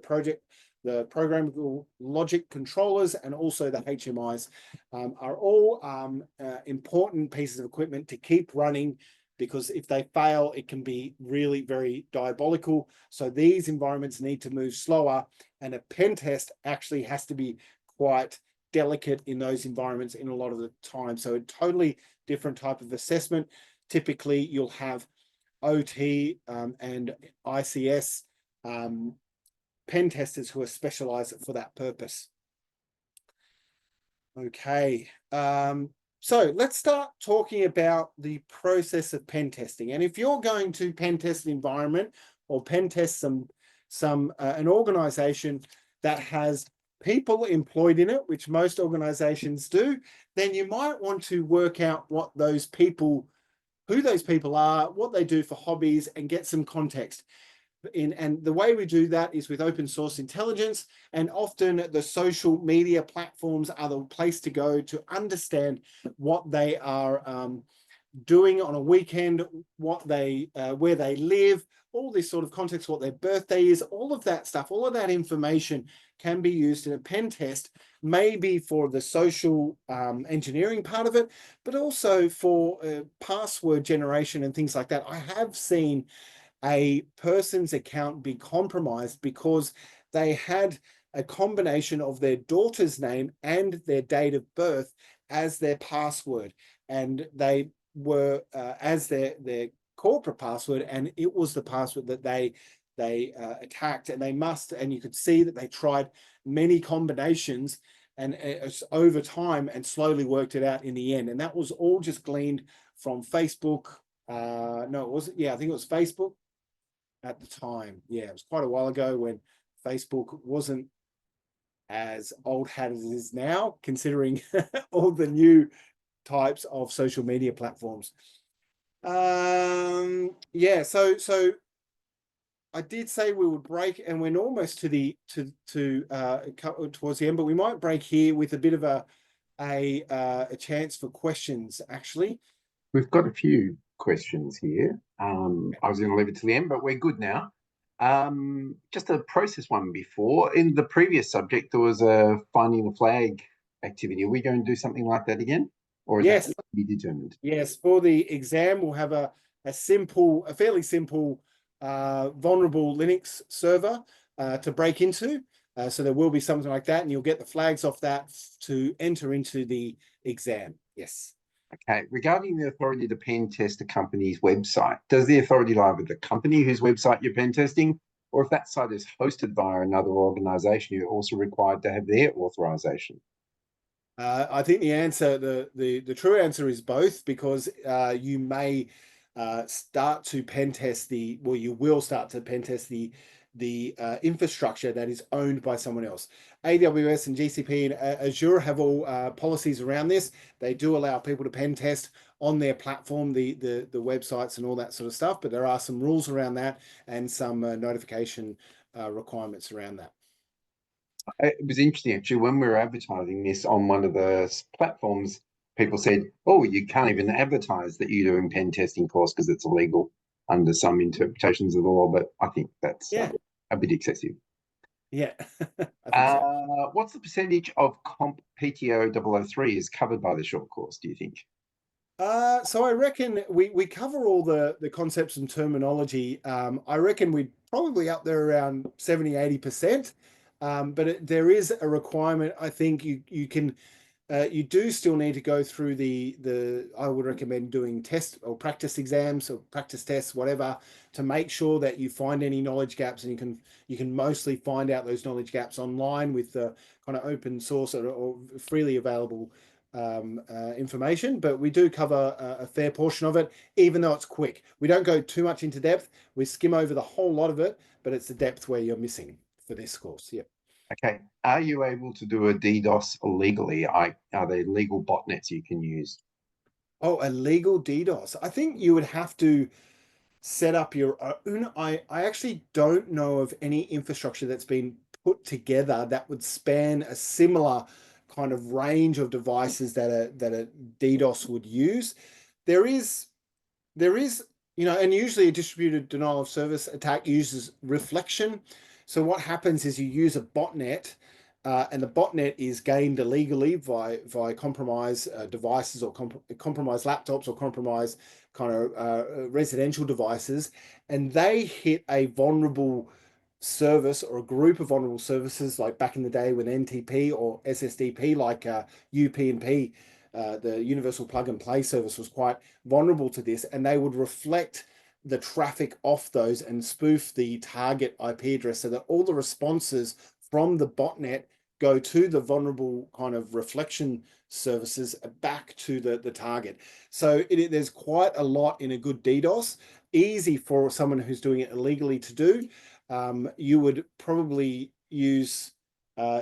programmable logic controllers and also the HMIs are all important pieces of equipment to keep running, because if they fail, it can be really very diabolical. So these environments need to move slower, and a pen test actually has to be quite delicate in those environments in a lot of the time. So a totally different type of assessment. Typically, you'll have OT and ICS pen testers who are specialized for that purpose. Okay, so let's start talking about the process of pen testing. And if you're going to pen test an environment or pen test an organization that has people employed in it, which most organizations do, then you might want to work out who those people are, what they do for hobbies, and get some context. And the way we do that is with open source intelligence, and often the social media platforms are the place to go to understand what they are doing on a weekend, where they live, all this sort of context, what their birthday is, all of that stuff, all of that information can be used in a pen test, maybe for the social engineering part of it, but also for password generation and things like that. I have seen a person's account be compromised because they had a combination of their daughter's name and their date of birth as their password, and they were as their corporate password, and it was the password that they attacked. And you could see that they tried many combinations and over time and slowly worked it out in the end. And that was all just gleaned from Facebook. No, it wasn't. Yeah, I think it was Facebook at the time. Yeah, it was quite a while ago when Facebook wasn't as old hat as it is now, considering all the new types of social media platforms. Yeah, so I did say we would break, and we're almost to the towards the end, but we might break here with a bit of a chance for questions. Actually, we've got a few questions here. I was going to leave it to the end, but we're good now. Just a process one before. In the previous subject, there was a finding the flag activity. Are we going to do something like that again? Or is that to be determined? Yes, for the exam, we'll have a fairly simple vulnerable Linux server to break into. So there will be something like that, and you'll get the flags off that to enter into the exam. Yes. Okay. Regarding the authority to pen test a company's website, does the authority lie with the company whose website you're pen testing, Or if that site is hosted via another organization, you're also required to have their authorization? I think the answer, the true answer is both, because you may start to pen test you will start to pen test the infrastructure that is owned by someone else. AWS and GCP and Azure have all policies around this. They do allow people to pen test on their platform, the websites and all that sort of stuff, but there are some rules around that and some notification requirements around that. It was interesting actually when we were advertising this on one of the platforms. People said, "Oh, you can't even advertise that you're doing pen testing course because it's illegal under some interpretations of the law." But I think that's a bit excessive. Yeah, I think so. What's the percentage of CompTIA 003 is covered by the short course, do you think? So I reckon we cover all the concepts and terminology. I reckon we're probably up there around 70-80%. But there is a requirement. I think you can you do still need to go through I would recommend doing test or practice exams or practice tests, whatever, to make sure that you find any knowledge gaps, and you can mostly find out those knowledge gaps online with the kind of open source or freely available information. But we do cover a fair portion of it, even though it's quick. We don't go too much into depth. We skim over the whole lot of it, but it's the depth where you're missing for this course. Yeah. Okay. Are you able to do a DDoS legally? Are there legal botnets you can use? Oh, a legal DDoS. I think you would have to set up your own. I actually don't know of any infrastructure that's been put together that would span a similar kind of range of devices that a DDoS would use. There is, and usually a distributed denial of service attack uses reflection. So what happens is you use a botnet, and the botnet is gained illegally via compromised devices or compromised laptops or compromised kind of residential devices, and they hit a vulnerable service or a group of vulnerable services, like back in the day with NTP or SSDP, like UPnP. The Universal Plug and Play service was quite vulnerable to this, and they would reflect the traffic off those and spoof the target IP address so that all the responses from the botnet go to the vulnerable kind of reflection services back to the target. So there's quite a lot in a good DDoS. Easy for someone who's doing it illegally to do. You would probably use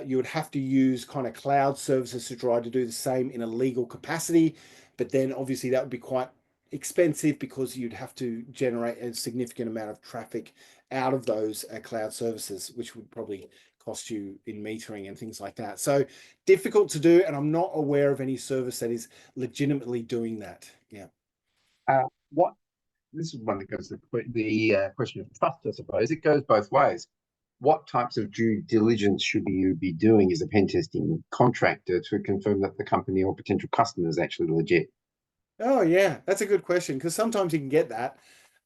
you would have to use kind of cloud services to try to do the same in a legal capacity, but then obviously that would be quite expensive because you'd have to generate a significant amount of traffic out of those cloud services, which would probably cost you in metering and things like that. So difficult to do, and I'm not aware of any service that is legitimately doing that. Yeah. What This is one that goes to the question of trust, I suppose. It goes both ways. What types of due diligence should you be doing as a pen testing contractor to confirm that the company or potential customer is actually legit? Oh yeah, that's a good question, because sometimes you can get that.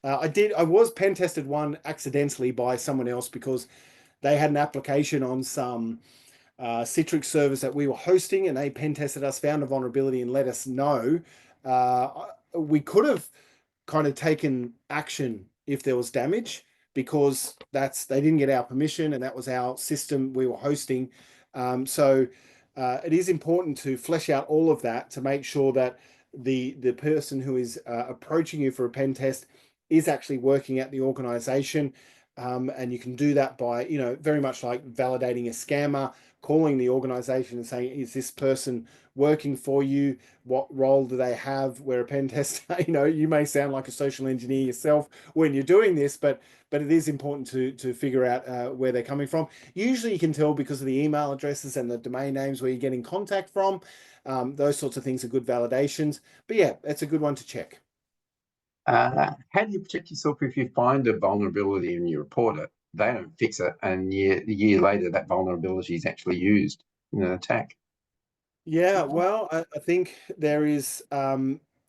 I was pen tested one accidentally by someone else because they had an application on some Citrix service that we were hosting, and they pen tested us, found a vulnerability, and let us know. We could have kind of taken action if there was damage, because they didn't get our permission, and that was our system we were hosting. So it is important to flesh out all of that to make sure that the person who is approaching you for a pen test is actually working at the organization. And you can do that by, very much like validating a scammer, calling the organization and saying, is this person working for you? What role do they have? We're a pen tester. You may sound like a social engineer yourself when you're doing this, but it is important to figure out where they're coming from. Usually you can tell because of the email addresses and the domain names where you're getting contact from. Those sorts of things are good validations. But yeah, it's a good one to check. How do you protect yourself if you find a vulnerability and you report it? They don't fix it, and a year later, that vulnerability is actually used in an attack. Yeah, well, I think there is,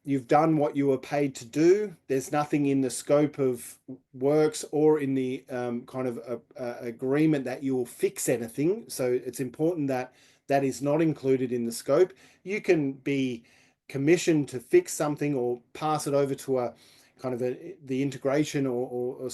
you've done what you were paid to do. There's nothing in the scope of works or in the kind of agreement that you will fix anything. So it's important that that is not included in the scope. You can be commissioned to fix something or pass it over to a kind of the integration or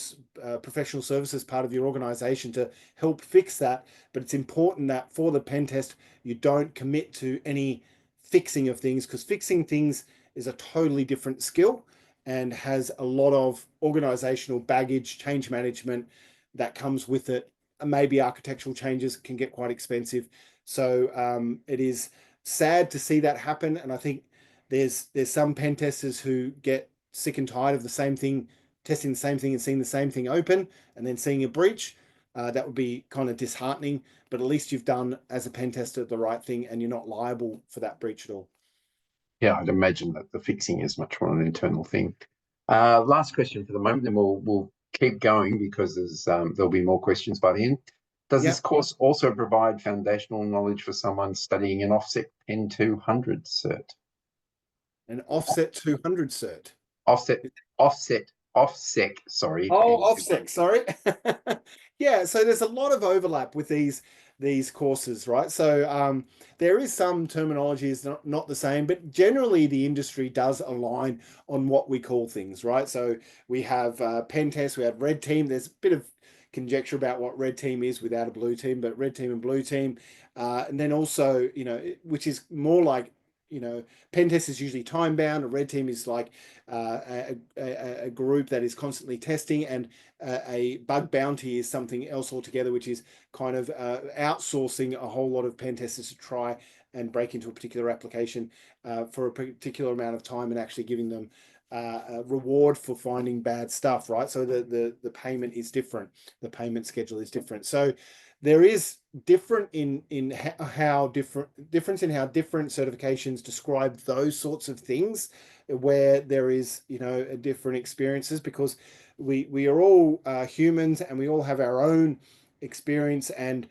professional services part of your organization to help fix that. But it's important that for the pen test, you don't commit to any fixing of things, because fixing things is a totally different skill and has a lot of organizational baggage, change management that comes with it. Maybe architectural changes can get quite expensive. So it is sad to see that happen. And I think there's some pen testers who get sick and tired of the same thing, testing the same thing and seeing the same thing open and then seeing a breach. That would be kind of disheartening, but at least you've done as a pen tester the right thing and you're not liable for that breach at all. Yeah, I'd imagine that the fixing is much more an internal thing. Last question for the moment, then we'll keep going because there'll be more questions by the end. Does this course also provide foundational knowledge for someone studying an offset Pen 200 cert? An offset 200 cert. Offset, sorry. Oh, offset, sorry. Yeah, so there's a lot of overlap with these courses, right? So there is some terminology is not the same, but generally the industry does align on what we call things, right? So we have pen test, we have red team. There's a bit of conjecture about what red team is without a blue team, but red team and blue team. And then also, which is more like, pen test is usually time bound. A red team is like a group that is constantly testing, and a bug bounty is something else altogether, which is kind of outsourcing a whole lot of pen testers to try and break into a particular application for a particular amount of time and actually giving them a reward for finding bad stuff, right? So the payment is different. The payment schedule is different. So there is difference in how different certifications describe those sorts of things, where there is different experiences, because we are all humans and we all have our own experience and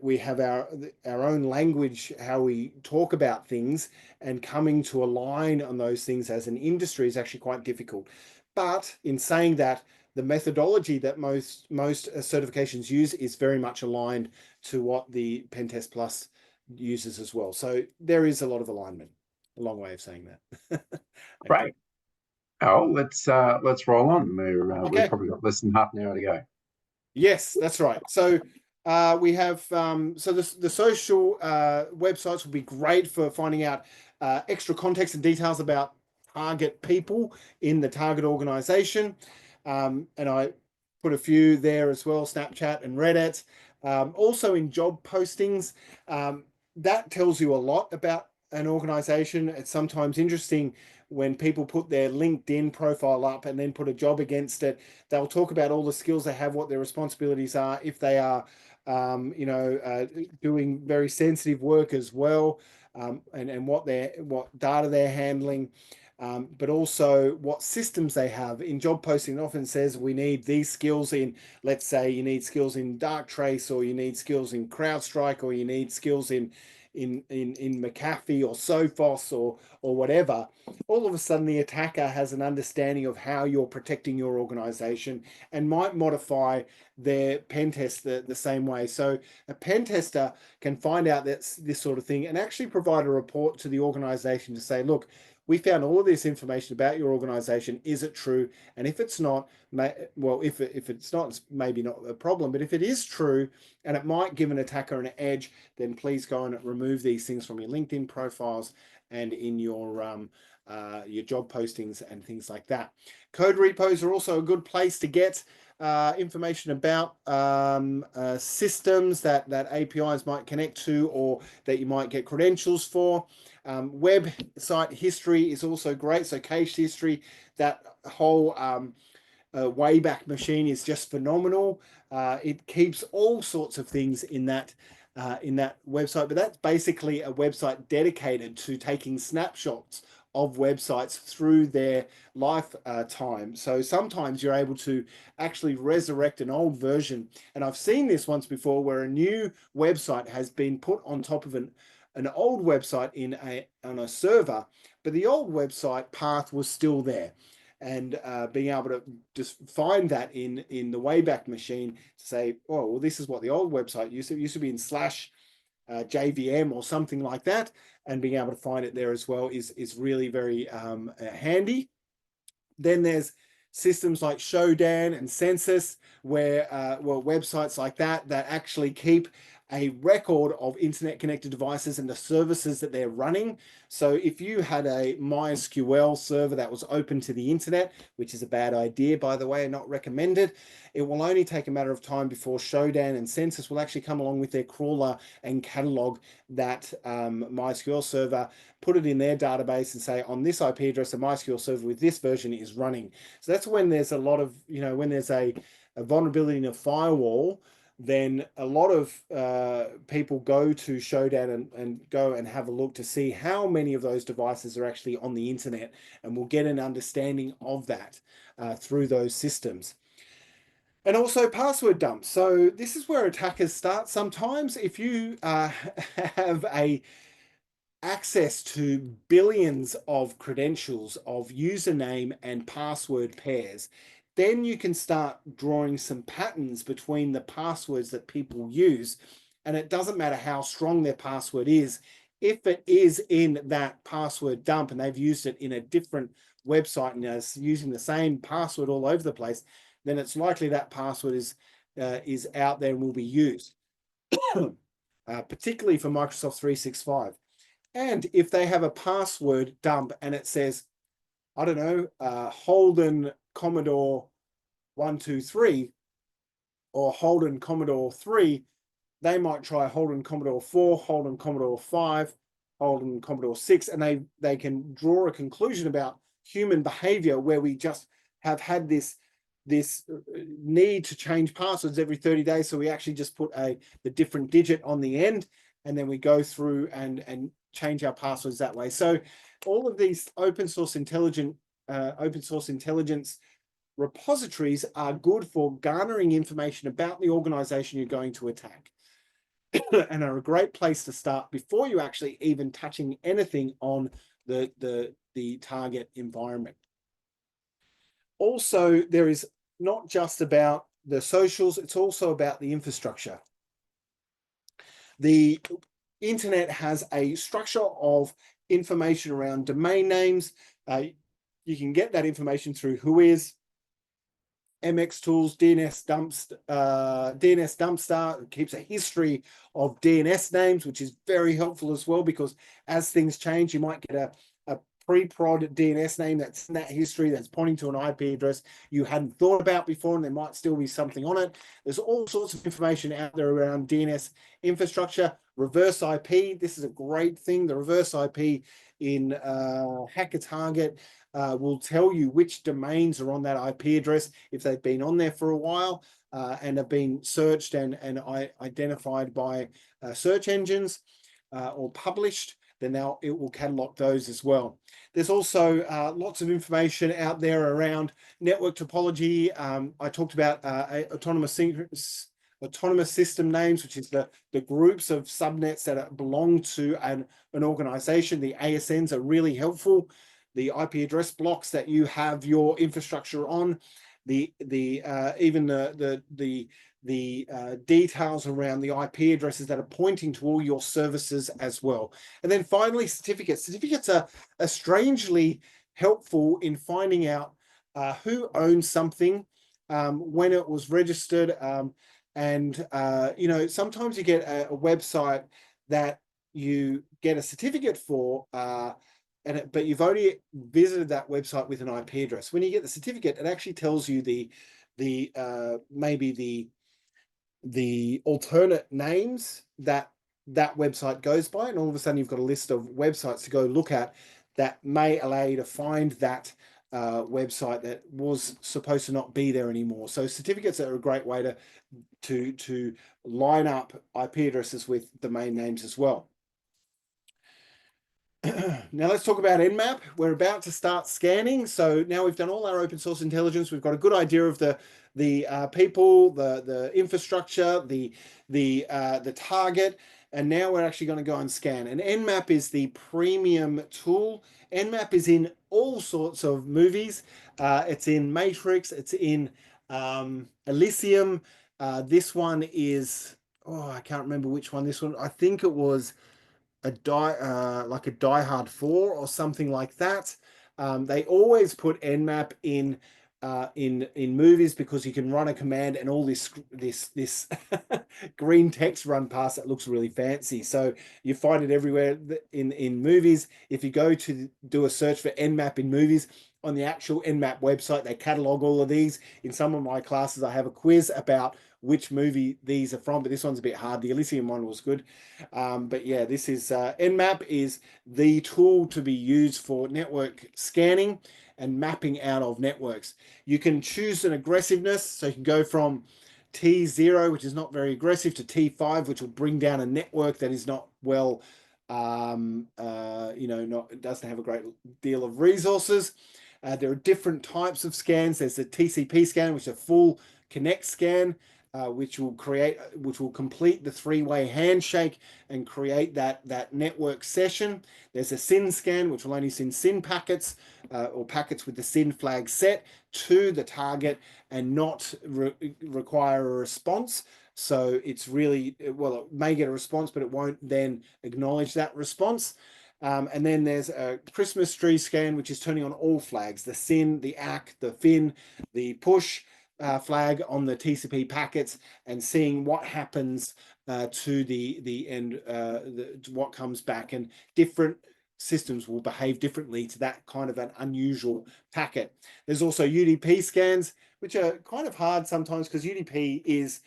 we have our own language, how we talk about things, and coming to align on those things as an industry is actually quite difficult. But in saying that, the methodology that most certifications use is very much aligned to what the PenTest Plus uses as well. So there is a lot of alignment. A long way of saying that. Great. Oh, let's roll on. We've probably got less than half an hour to go. Yes, that's right. So we have so the social websites will be great for finding out extra context and details about target people in the target organization. And I put a few there as well, Snapchat and Reddit. Also in job postings, that tells you a lot about an organization. It's sometimes interesting when people put their LinkedIn profile up and then put a job against it. They'll talk about all the skills they have, what their responsibilities are, if they are doing very sensitive work as well, and what data they're handling. But also what systems they have. In job posting, it often says we need these skills in, let's say you need skills in Darktrace, or you need skills in CrowdStrike, or you need skills in McAfee or Sophos or whatever. All of a sudden the attacker has an understanding of how you're protecting your organization and might modify their pen test the same way. So a pen tester can find out this sort of thing and actually provide a report to the organization to say, look, we found all of this information about your organization. Is it true? And if it's not, well, if it's not, it's maybe not a problem. But if it is true and it might give an attacker an edge, then please go and remove these things from your LinkedIn profiles and in your job postings and things like that. Code repos are also a good place to get information about systems that APIs might connect to, or that you might get credentials for. Website history is also great. So cache history, that whole Wayback Machine is just phenomenal. It keeps all sorts of things in that website, but that's basically a website dedicated to taking snapshots of websites through their lifetime. So sometimes you're able to actually resurrect an old version. And I've seen this once before, where a new website has been put on top of an old website on a server, but the old website path was still there. And being able to just find that in the Wayback Machine to say, oh, well, this is what the old website used to be in /JVM or something like that, and being able to find it there as well is really very handy. Then there's systems like Shodan and Census, where well, websites like that actually keep a record of internet connected devices and the services that they're running. So if you had a MySQL server that was open to the internet, which is a bad idea, by the way, not recommended, it will only take a matter of time before Shodan and Census will actually come along with their crawler and catalog that MySQL server, put it in their database and say, on this IP address, a MySQL server with this version is running. So that's when there's a lot of, when there's a vulnerability in a firewall, then a lot of people go to Shodan and go and have a look to see how many of those devices are actually on the internet, and we'll get an understanding of that through those systems. And also password dumps. So this is where attackers start. Sometimes if you have access to billions of credentials of username and password pairs, then you can start drawing some patterns between the passwords that people use. And it doesn't matter how strong their password is. If it is in that password dump and they've used it in a different website and is using the same password all over the place, then it's likely that password is out there and will be used, particularly for Microsoft 365. And if they have a password dump and it says, I don't know, Holden Commodore 123 or Holden Commodore 3, they might try Holden Commodore 4, Holden Commodore 5, Holden Commodore 6, and they can draw a conclusion about human behavior where we just have had this need to change passwords every 30 days. So we actually just put the different digit on the end, and then we go through and change our passwords that way. So all of these open source intelligence repositories are good for garnering information about the organization you're going to attack and are a great place to start before you actually even touching anything on the target environment. Also, there is not just about the socials, it's also about the infrastructure. The internet has a structure of information around domain names. You can get that information through Whois, MX Tools, DNS Dumpster. It keeps a history of DNS names, which is very helpful as well, because as things change, you might get a pre-prod DNS name that's in that history that's pointing to an IP address you hadn't thought about before, and there might still be something on it. There's all sorts of information out there around DNS infrastructure. Reverse IP, this is a great thing. The reverse IP in Hacker Target will tell you which domains are on that IP address if they've been on there for a while and have been searched and identified by search engines or published. Then now it will catalog those as well. There's also lots of information out there around network topology. I talked about autonomous system names, which is the groups of subnets that belong to an organization. The ASNs are really helpful. The IP address blocks that you have your infrastructure on, even the details around the IP addresses that are pointing to all your services as well. And then finally, certificates. Certificates are strangely helpful in finding out who owns something, when it was registered, sometimes you get a website that you get a certificate for, but you've already visited that website with an IP address. When you get the certificate, it actually tells you maybe the alternate names that website goes by, and all of a sudden you've got a list of websites to go look at that may allow you to find that website that was supposed to not be there anymore. So certificates are a great way to line up IP addresses with domain names as well. Now let's talk about Nmap. We're about to start scanning. So now we've done all our open source intelligence. We've got a good idea of the people, the infrastructure, the target, and now we're actually going to go and scan. And Nmap is the premium tool. Nmap is in all sorts of movies. It's in Matrix. It's in Elysium. This one is, I can't remember which one. This one, I think it was like a Die Hard 4 or something like that. They always put Nmap in movies because you can run a command and all this green text run past that looks really fancy. So you find it everywhere in movies. If you go to do a search for Nmap in movies, on the actual Nmap website, they catalog all of these. In some of my classes, I have a quiz about which movie these are from, but this one's a bit hard. The Elysium one was good. But yeah, this is Nmap is the tool to be used for network scanning and mapping out of networks. You can choose an aggressiveness, so you can go from T0, which is not very aggressive, to T5, which will bring down a network that is not well, it doesn't have a great deal of resources. There are different types of scans. There's the TCP scan, which is a full connect scan, which will complete the three-way handshake and create that network session. There's a SYN scan, which will only send SYN packets or packets with the SYN flag set to the target and not require a response. So it's really, well, it may get a response, but it won't then acknowledge that response. And then there's a Christmas tree scan, which is turning on all flags, the SYN, the ACK, the FIN, the push flag on the TCP packets, and seeing what happens to the end, what comes back. And different systems will behave differently to that kind of an unusual packet. There's also UDP scans, which are kind of hard sometimes because UDP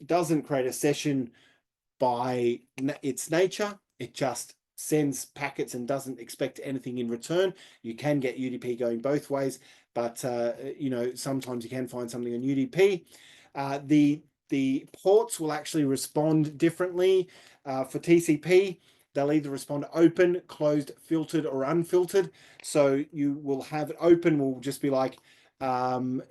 doesn't create a session by its nature. It just sends packets and doesn't expect anything in return. You can get UDP going both ways, but sometimes you can find something on UDP. The ports will actually respond differently. For TCP, they'll either respond open, closed, filtered, or unfiltered. So you will have it open, will just be like, I'm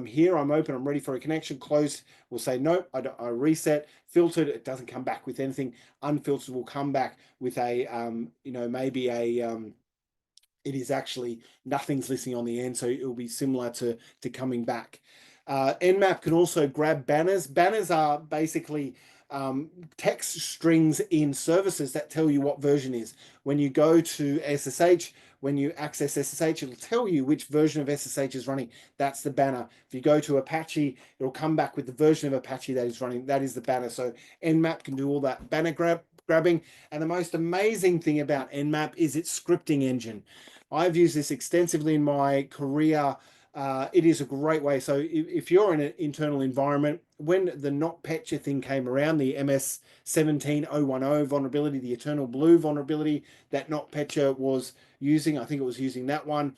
here, I'm open, I'm ready for a connection. Closed will say nope, I reset. Filtered, it doesn't come back with anything. Unfiltered will come back with a maybe a it is actually nothing's listening on the end, so it will be similar to coming back. Nmap can also grab banners. Banners are basically text strings in services that tell you what version is. When you go to SSH, when you access SSH, it'll tell you which version of SSH is running. That's the banner. If you go to Apache, it'll come back with the version of Apache that is running. That is the banner. So Nmap can do all that banner grabbing. And the most amazing thing about Nmap is its scripting engine. I've used this extensively in my career. It is a great way. So if you're in an internal environment, when the NotPetya thing came around, the MS17010 vulnerability, the Eternal Blue vulnerability that NotPetya was using, I think it was using that one,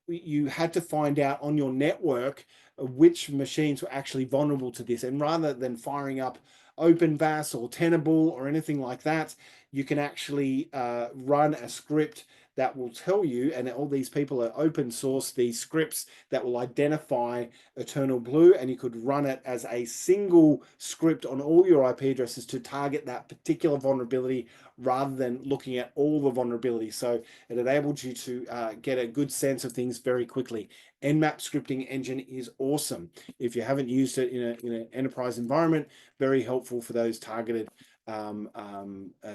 you had to find out on your network which machines were actually vulnerable to this. And rather than firing up OpenVAS or Tenable or anything like that, you can actually run a script that will tell you, and all these people are open source, these scripts that will identify Eternal Blue, and you could run it as a single script on all your IP addresses to target that particular vulnerability rather than looking at all the vulnerabilities. So it enabled you to get a good sense of things very quickly. Nmap scripting engine is awesome. If you haven't used it in an enterprise environment, very helpful for those targeted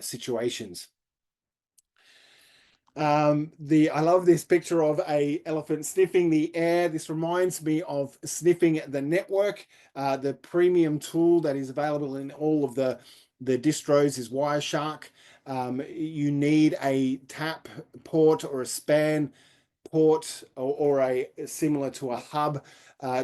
situations. I love this picture of a elephant sniffing the air. This reminds me of sniffing the network. The premium tool that is available in all of the distros is Wireshark. You need a tap port or a span port or a similar to a hub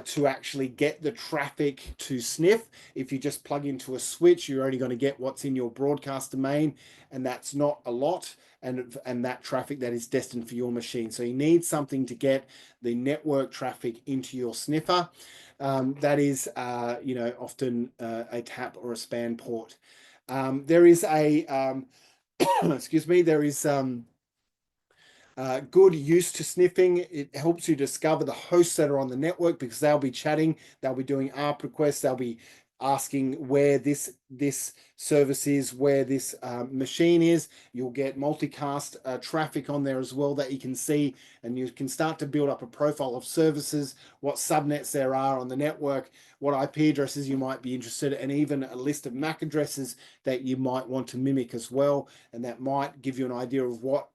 to actually get the traffic to sniff. If you just plug into a switch, you're only going to get what's in your broadcast domain, and that's not a lot. And that traffic that is destined for your machine. So you need something to get the network traffic into your sniffer. That is, often a tap or a span port. There is a, excuse me, there is good use to sniffing. It helps you discover the hosts that are on the network because they'll be chatting, they'll be doing ARP requests, they'll be asking where this service is, where this machine is. You'll get multicast traffic on there as well that you can see, and you can start to build up a profile of services, what subnets there are on the network, what IP addresses you might be interested in, and even a list of MAC addresses that you might want to mimic as well. And that might give you an idea of what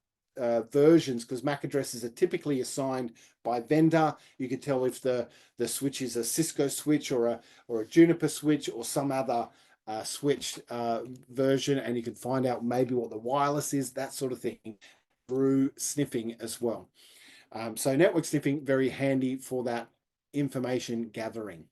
versions, because MAC addresses are typically assigned by vendor. You can tell if the switch is a Cisco switch or a Juniper switch or some other switch version, and you can find out maybe what the wireless is, that sort of thing, through sniffing as well. So network sniffing, very handy for that information gathering.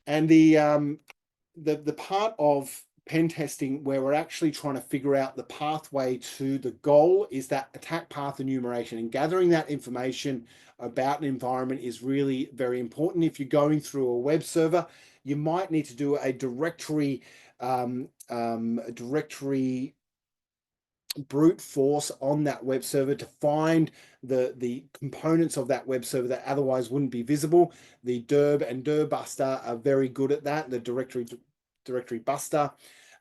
And the part of pen testing where we're actually trying to figure out the pathway to the goal is that attack path enumeration, and gathering that information about an environment is really very important. If you're going through a web server, you might need to do a directory brute force on that web server to find the components of that web server that otherwise wouldn't be visible. The DIRB and DIRBuster are very good at that, the directory buster.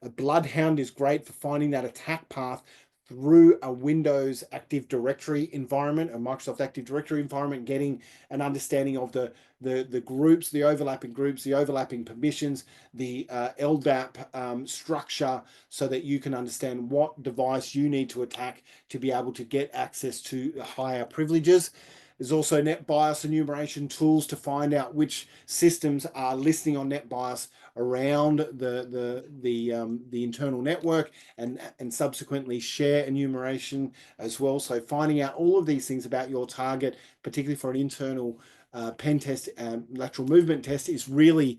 A Bloodhound is great for finding that attack path through a Windows Active Directory environment, a Microsoft Active Directory environment, getting an understanding of the groups, the overlapping groups, the overlapping permissions, the LDAP structure, so that you can understand what device you need to attack to be able to get access to higher privileges. There's also NetBIOS enumeration tools to find out which systems are listing on NetBIOS around the internal network, and subsequently share enumeration as well. So finding out all of these things about your target, particularly for an internal pen test, lateral movement test, is really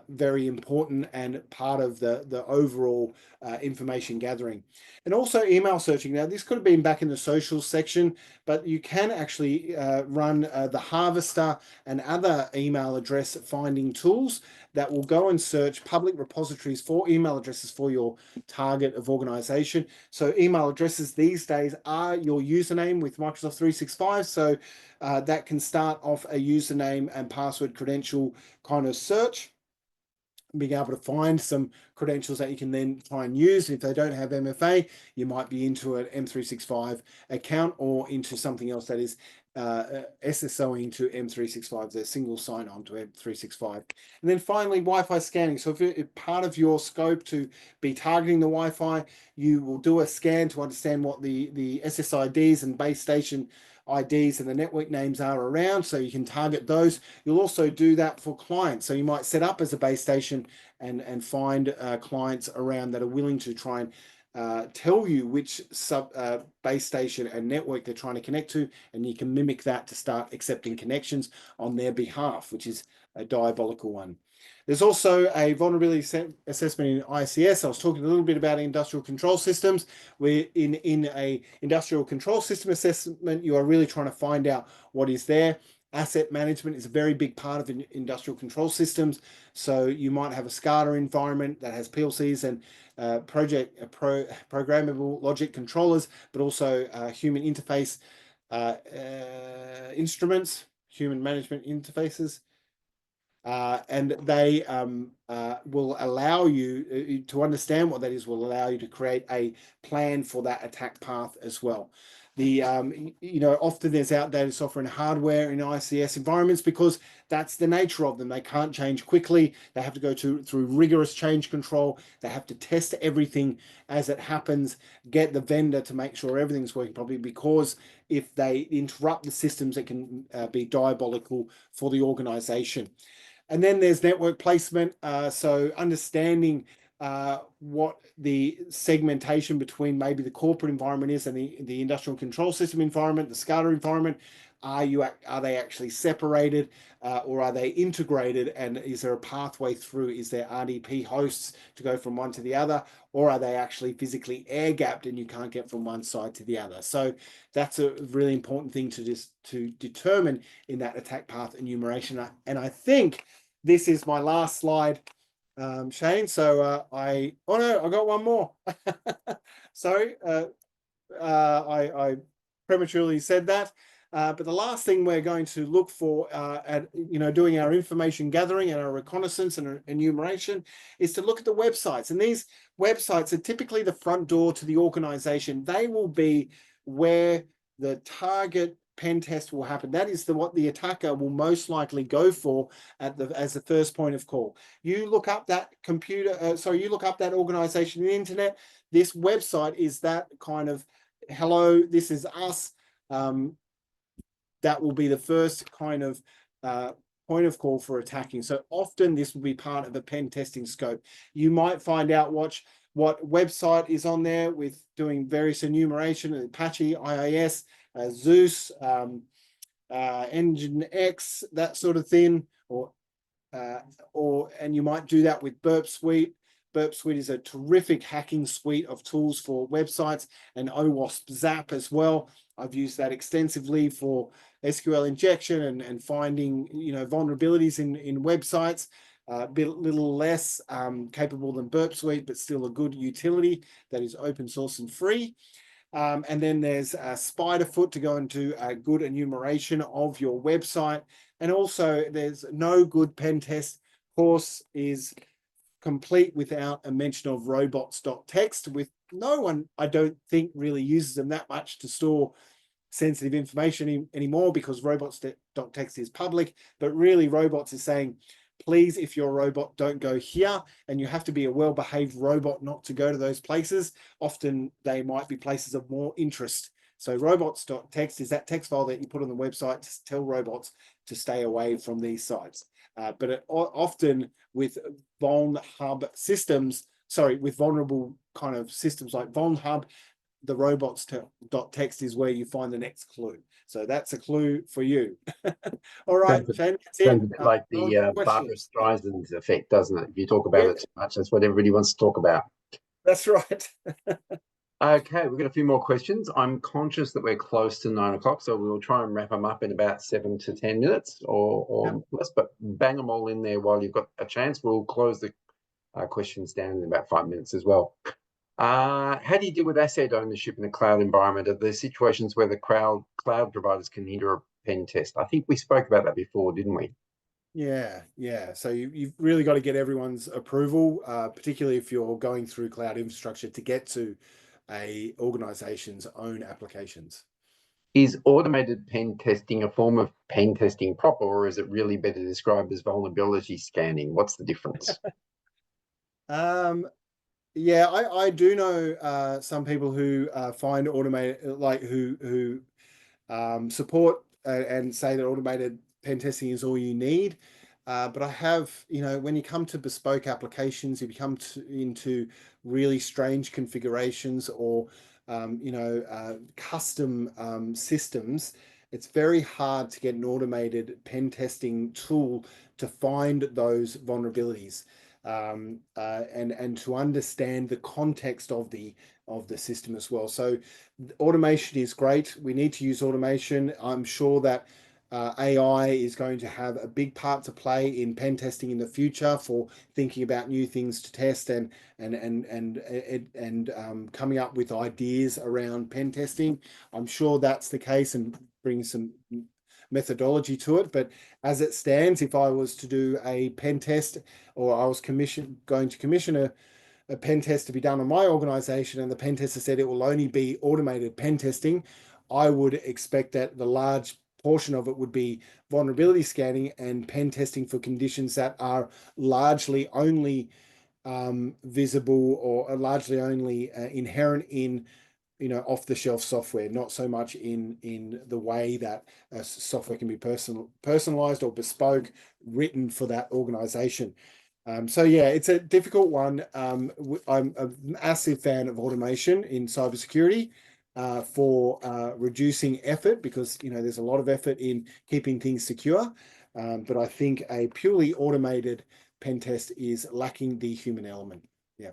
very important and part of the overall information gathering. And also email searching. Now, this could have been back in the social section, but you can actually run the Harvester and other email address finding tools that will go and search public repositories for email addresses for your target of organization. So email addresses these days are your username with Microsoft 365. So that can start off a username and password credential kind of search, being able to find some credentials that you can then try and use. If they don't have MFA, you might be into an M365 account or into something else that is SSOing to M365, the single sign-on to M365. And then finally, Wi-Fi scanning. So if part of your scope to be targeting the Wi-Fi, you will do a scan to understand what the SSIDs and base station IDs and the network names are around, so you can target those. You'll also do that for clients. So you might set up as a base station and find clients around that are willing to try and tell you which base station and network they're trying to connect to, and you can mimic that to start accepting connections on their behalf, which is a diabolical one. There's also a vulnerability assessment in ICS. I was talking a little bit about industrial control systems. Where in a industrial control system assessment, you are really trying to find out what is there. Asset management is a very big part of industrial control systems. So you might have a SCADA environment that has PLCs and programmable logic controllers, but also human interface instruments, human management interfaces. And they will allow you to understand what that is, will allow you to create a plan for that attack path as well. Often there's outdated software and hardware in ICS environments because that's the nature of them. They can't change quickly. They have to go through rigorous change control. They have to test everything as it happens, get the vendor to make sure everything's working properly, because if they interrupt the systems, it can be diabolical for the organization. And then there's network placement. So understanding what the segmentation between maybe the corporate environment is and the industrial control system environment, the SCADA environment. Are they actually separated or are they integrated? And is there a pathway through? Is there RDP hosts to go from one to the other? Or are they actually physically air-gapped and you can't get from one side to the other? So that's a really important thing to determine in that attack path enumeration. And I think this is my last slide, Shane. So I got one more. Sorry, I prematurely said that. But the last thing we're going to look for at doing our information gathering and our reconnaissance and our enumeration is to look at the websites. And these websites are typically the front door to the organization. They will be where the target pen test will happen. That is what the attacker will most likely go for as the first point of call. You look up that you look up that organization on the internet. This website is that kind of, hello, this is us. That will be the first kind of point of call for attacking. So often this will be part of a pen testing scope. You might find out what website is on there with doing various enumeration, Apache, IIS, Zeus, Nginx, that sort of thing, and you might do that with Burp Suite. Burp Suite is a terrific hacking suite of tools for websites, and OWASP Zap as well. I've used that extensively for SQL injection and finding vulnerabilities in websites. A little less capable than Burp Suite, but still a good utility that is open source and free. And then there's Spiderfoot to go into a good enumeration of your website. And also there's no good pen test course is complete without a mention of robots.txt. With no one, I don't think, really uses them that much to store sensitive information anymore, because robots.txt is public. But really, robots is saying, please, if you're a robot, don't go here, and you have to be a well-behaved robot not to go to those places. Often they might be places of more interest. So robots.txt is that text file that you put on the website to tell robots to stay away from these sites. But often with vulnerable kind of systems like VulnHub, the robots.txt is where you find the next clue. So that's a clue for you. All right, Shane, that's it. Sounds a bit like the Barbara Streisand effect, doesn't it? If you talk about it too much, that's what everybody wants to talk about. That's right. Okay, we've got a few more questions. I'm conscious that we're close to 9 o'clock, so we'll try and wrap them up in about 7 to 10 minutes or less, but bang them all in there while you've got a chance. We'll close the questions down in about 5 minutes as well. How do you deal with asset ownership in a cloud environment? Are there situations where the cloud providers can hinder a pen test? I think we spoke about that before, didn't we? Yeah. So you've really got to get everyone's approval, particularly if you're going through cloud infrastructure to get to a organization's own applications. Is automated pen testing a form of pen testing proper, or is it really better described as vulnerability scanning? What's the difference? Yeah, I do know some people who find automated, like who support and say that automated pen testing is all you need. But I have, when you come to bespoke applications, you become into really strange configurations or, custom systems. It's very hard to get an automated pen testing tool to find those vulnerabilities. And to understand the context of the system as well. So automation is great. We need to use automation. I'm sure that AI is going to have a big part to play in pen testing in the future for thinking about new things to test and coming up with ideas around pen testing. I'm sure that's the case and bring some methodology to it. But as it stands, if I was to do a pen test, or I was going to commission a pen test to be done on my organization, and the pen tester said it will only be automated pen testing, I would expect that the large portion of it would be vulnerability scanning and pen testing for conditions that are largely only visible or are largely only inherent in off-the-shelf software, not so much in the way that software can be personalized or bespoke, written for that organization. So yeah, it's a difficult one. I'm a massive fan of automation in cybersecurity for reducing effort, because there's a lot of effort in keeping things secure. But I think a purely automated pen test is lacking the human element. Yeah.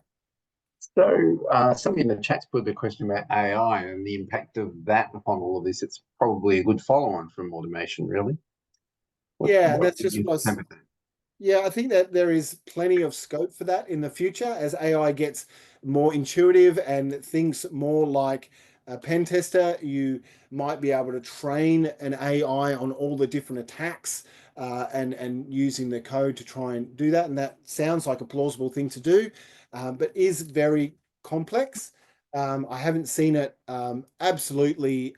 So somebody in the chat's put the question about AI and the impact of that upon all of this. It's probably a good follow-on from automation, really. That's just what I was. Yeah, I think that there is plenty of scope for that in the future as AI gets more intuitive and thinks more like a pen tester, you might be able to train an AI on all the different attacks and using the code to try and do that. And that sounds like a plausible thing to do, but is very complex. I haven't seen it absolutely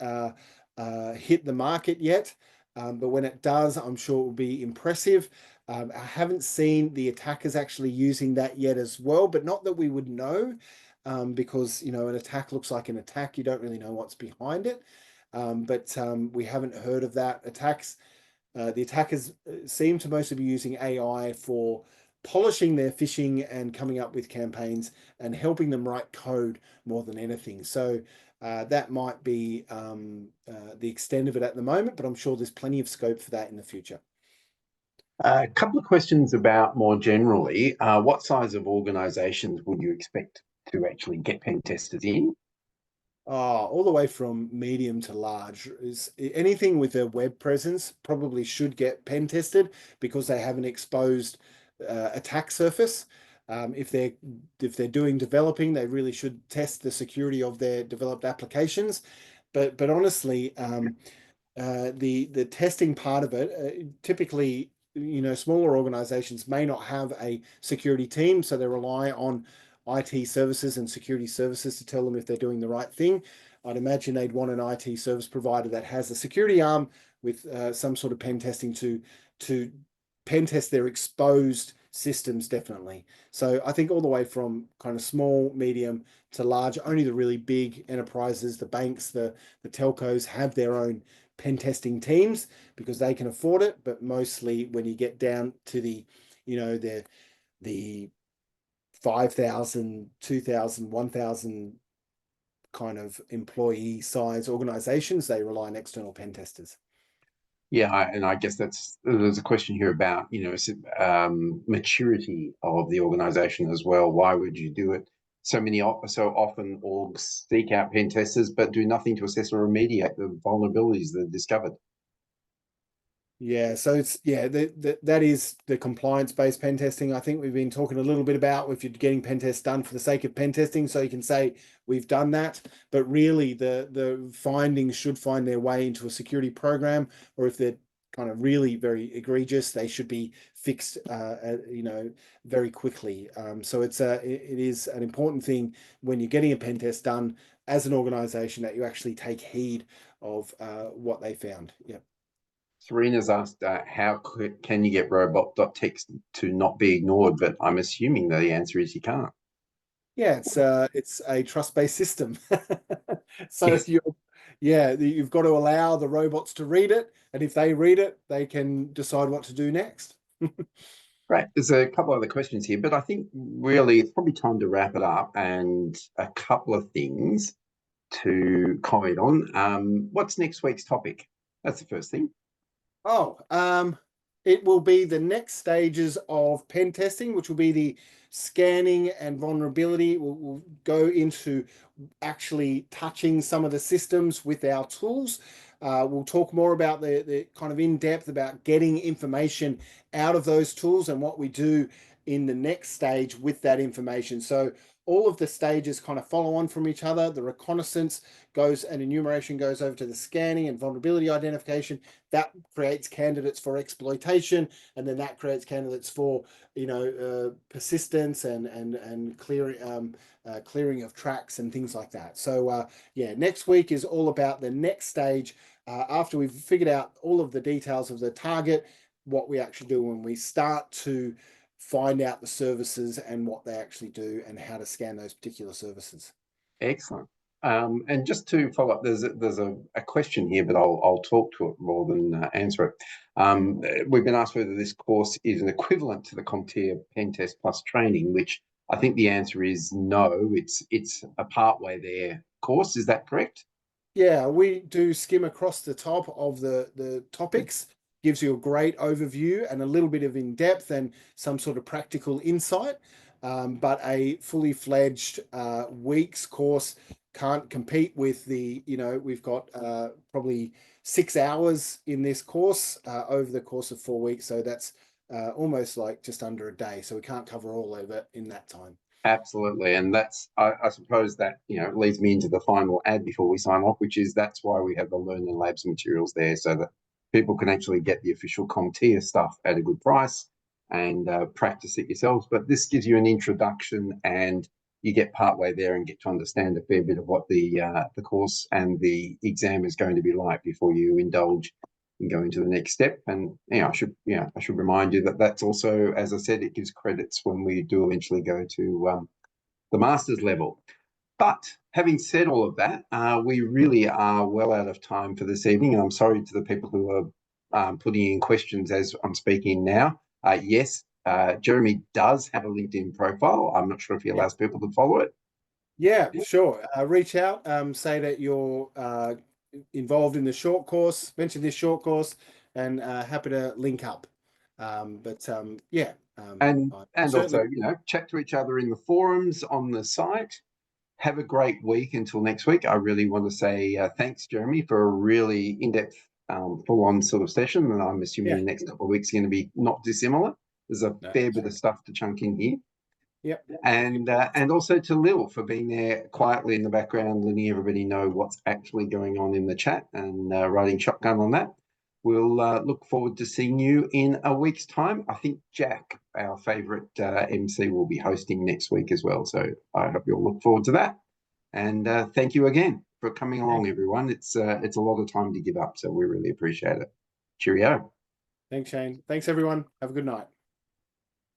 hit the market yet, but when it does, I'm sure it will be impressive. I haven't seen the attackers actually using that yet as well, but not that we would know, because, you know, an attack looks like an attack. You don't really know what's behind it. But we haven't heard of that. The attackers seem to mostly be using AI for polishing their phishing and coming up with campaigns and helping them write code more than anything. So that might be the extent of it at the moment, but I'm sure there's plenty of scope for that in the future. A couple of questions about more generally, what size of organizations would you expect to actually get pen testers in? All the way from medium to large. Is anything with a web presence probably should get pen tested because they have an exposed attack surface. If they're doing developing, they really should test the security of their developed applications. But honestly, the testing part of it, typically, you know, smaller organizations may not have a security team, so they rely on IT services and security services to tell them if they're doing the right thing. I'd imagine they'd want an IT service provider that has a security arm with some sort of pen testing to pen test their exposed systems, definitely. So I think all the way from kind of small, medium to large, only the really big enterprises, the banks, the telcos have their own pen testing teams because they can afford it. But mostly when you get down to the, you know, the 5,000, 2,000, 1,000 kind of employee size organizations, they rely on external pen testers. Yeah, and I guess there's a question here about, you know, maturity of the organization as well. Why would you do it? So often orgs seek out pen testers, but do nothing to assess or remediate the vulnerabilities that are discovered. Yeah, so that is the compliance-based pen testing. I think we've been talking a little bit about if you're getting pen tests done for the sake of pen testing, so you can say we've done that, but really the findings should find their way into a security program, or if they're kind of really very egregious, they should be fixed, you know, very quickly. So it is an important thing when you're getting a pen test done as an organization that you actually take heed of what they found. Yeah. Serena's asked, can you get robot.txt to not be ignored? But I'm assuming that the answer is you can't. Yeah, it's a trust-based system. So Yes. you've got to allow the robots to read it, and if they read it, they can decide what to do next. Right. There's a couple other questions here, but I think really it's probably time to wrap it up and a couple of things to comment on. What's next week's topic? That's the first thing. It will be the next stages of pen testing, which will be the scanning and vulnerability. We'll go into actually touching some of the systems with our tools. We'll talk more about the kind of in-depth about getting information out of those tools and what we do in the next stage with that information. So all of the stages kind of follow on from each other. The reconnaissance goes and enumeration goes over to the scanning and vulnerability identification. That creates candidates for exploitation, and then that creates candidates for, you know, persistence and clearing of tracks and things like that. So yeah, next week is all about the next stage after we've figured out all of the details of the target, what we actually do when we start to find out the services and what they actually do and how to scan those particular services. Excellent. And just to follow up, there's a question here, but I'll talk to it more than answer it. We've been asked whether this course is an equivalent to the CompTIA PenTest Plus training, which I think the answer is no. It's a partway there course. Is that correct? Yeah, we do skim across the top of the topics, gives you a great overview and a little bit of in-depth and some sort of practical insight. But a fully fledged week's course can't compete with you know, we've got probably 6 hours in this course over the course of 4 weeks. So that's almost like just under a day. So we can't cover all of it in that time. Absolutely. And that's, I suppose that, leads me into the final ad before we sign off, which is that's why we have the Learn and Labs materials there so that people can actually get the official CompTIA stuff at a good price and practice it yourselves. But this gives you an introduction and you get partway there and get to understand a fair bit of what the course and the exam is going to be like before you indulge in going to the next step. And I should remind you that that's also, as I said, it gives credits when we do eventually go to the master's level. But having said all of that, we really are well out of time for this evening. And I'm sorry to the people who are putting in questions as I'm speaking now. Yes, Jeremy does have a LinkedIn profile. I'm not sure if he allows people to follow it. Yeah, sure. Reach out, say that you're involved in the short course, mention this short course, and happy to link up. Yeah. And certainly... also, chat to each other in the forums on the site. Have a great week until next week. I really want to say thanks, Jeremy, for a really in-depth, full-on sort of session. And I'm assuming the next couple of weeks are going to be not dissimilar. There's a fair bit of stuff to chunk in here. Yep. And also to Lil for being there quietly in the background, letting everybody know what's actually going on in the chat and riding shotgun on that. We'll look forward to seeing you in a week's time. I think Jack, our favourite MC, will be hosting next week as well. So I hope you'll look forward to that. And thank you again for coming along, everyone. It's a lot of time to give up, so we really appreciate it. Cheerio. Thanks, Shane. Thanks, everyone. Have a good night.